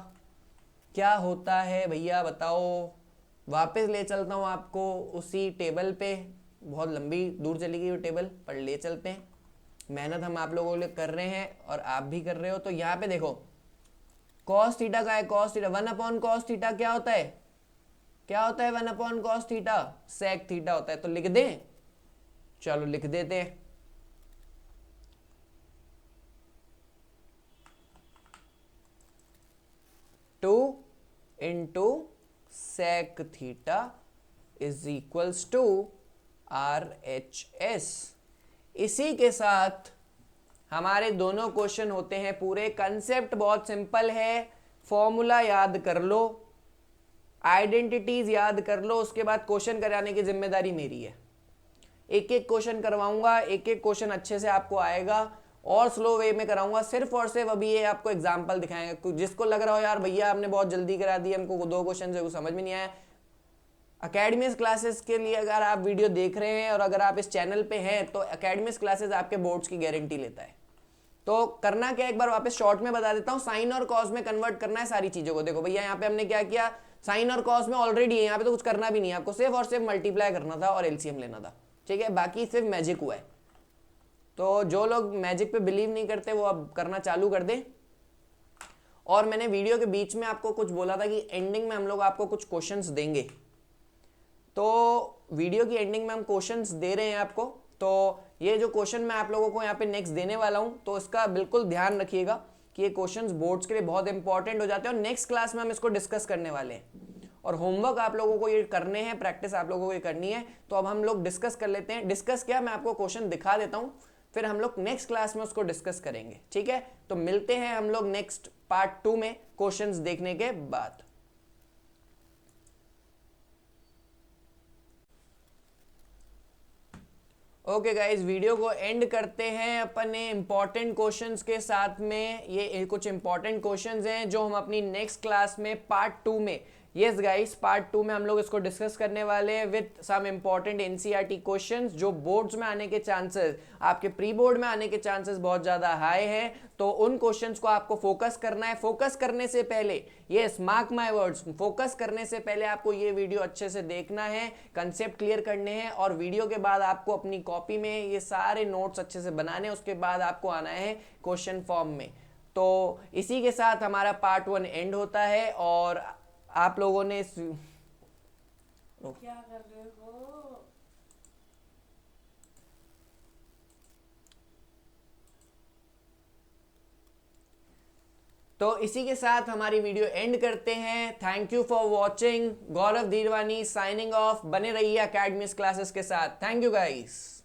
क्या होता है भैया बताओ। वापस ले चलता हूँ आपको उसी टेबल पे, बहुत लंबी दूर चली गई वो टेबल, पर ले चलते हैं। मेहनत हम आप लोगों के लिए कर रहे हैं और आप भी कर रहे हो। तो यहाँ पे देखो कॉस थीटा का है, cos theta 1 upon cos theta क्या होता है, क्या होता है 1 upon cos theta, sec theta होता है। तो लिख दें, चलो लिख देते हैं। Two into sec theta is equals to RHS। इसी के साथ हमारे दोनों क्वेश्चन होते हैं पूरे। कंसेप्ट बहुत सिंपल है, फॉर्मूला याद कर लो, आइडेंटिटीज याद कर लो, उसके बाद क्वेश्चन कराने की जिम्मेदारी मेरी है। एक एक क्वेश्चन करवाऊंगा, एक एक क्वेश्चन अच्छे से आपको आएगा और स्लो वे में कराऊंगा। सिर्फ और सिर्फ अभी ये आपको एग्जांपल दिखाएंगे। जिसको लग रहा हो यार भैया आपने बहुत जल्दी करा दी, हमको 2 क्वेश्चन से समझ में नहीं आया, एकेडमीज क्लासेस के लिए अगर आप वीडियो देख रहे हैं और अगर आप इस चैनल पे हैं तो एकेडमीज क्लासेस आपके बोर्ड्स की गारंटी लेता है। तो करना क्या, एक बार वापस शॉर्ट में बता देता हूं। साइन और कॉस में कन्वर्ट करना है सारी चीजों को। देखो भैया यहाँ पे हमने क्या किया, साइन और कॉस में ऑलरेडी है, यहाँ पे तो कुछ करना भी नहीं है आपको, सिर्फ और सिर्फ मल्टीप्लाई करना था और एलसीएम लेना था, ठीक है। बाकी सिर्फ मैजिक हुआ है। तो जो लोग मैजिक पे बिलीव नहीं करते वो अब करना चालू कर दें। और मैंने वीडियो के बीच में आपको कुछ बोला था कि एंडिंग में हम लोग आपको कुछ क्वेश्चंस देंगे, तो वीडियो की एंडिंग में हम क्वेश्चंस दे रहे हैं आपको। तो ये जो क्वेश्चन मैं आप लोगों को यहाँ पे नेक्स्ट देने वाला हूँ, तो इसका बिल्कुल ध्यान रखिएगा कि ये क्वेश्चंस बोर्ड्स के लिए बहुत इंपॉर्टेंट हो जाते हैं और नेक्स्ट क्लास में हम इसको डिस्कस करने वाले हैं। और होमवर्क आप लोगों को ये करने हैं, प्रैक्टिस आप लोगों को ये करनी है। तो अब हम लोग डिस्कस कर लेते हैं। डिस्कस क्या, मैं आपको क्वेश्चन दिखा देता हूँ, फिर हम लोग नेक्स्ट क्लास में उसको डिस्कस करेंगे, ठीक है। तो मिलते हैं हम लोग नेक्स्ट पार्ट 2 में क्वेश्चंस देखने के बाद। ओके गाइज, वीडियो को एंड करते हैं अपने इंपॉर्टेंट क्वेश्चंस के साथ में। ये कुछ इंपॉर्टेंट क्वेश्चंस हैं जो हम अपनी नेक्स्ट क्लास में पार्ट 2 में, यस गाइस पार्ट 2 में हम लोग इसको डिस्कस करने वाले हैं with some important NCERT questions जो बोर्ड्स में आने के चांसेस, आपके प्री बोर्ड में आने के चांसेस बहुत ज्यादा हाई हैं। तो उन क्वेश्चंस को आपको फोकस करना है। फोकस करने से पहले, yes mark my words, focus करने से पहले आपको ये वीडियो अच्छे से देखना है, कंसेप्ट क्लियर करने हैं और वीडियो के बाद आपको अपनी कॉपी में ये सारे नोट्स अच्छे से बनाने हैं। उसके बाद आपको आना है क्वेश्चन फॉर्म में। तो इसी के साथ हमारा पार्ट 1 एंड होता है और आप लोगों ने क्या कर रहे हो? तो इसी के साथ हमारी वीडियो एंड करते हैं। Thank you for watching. Gaurav Dhirwani signing off. बने रहिए एकेडमीज क्लासेस के साथ। Thank you guys.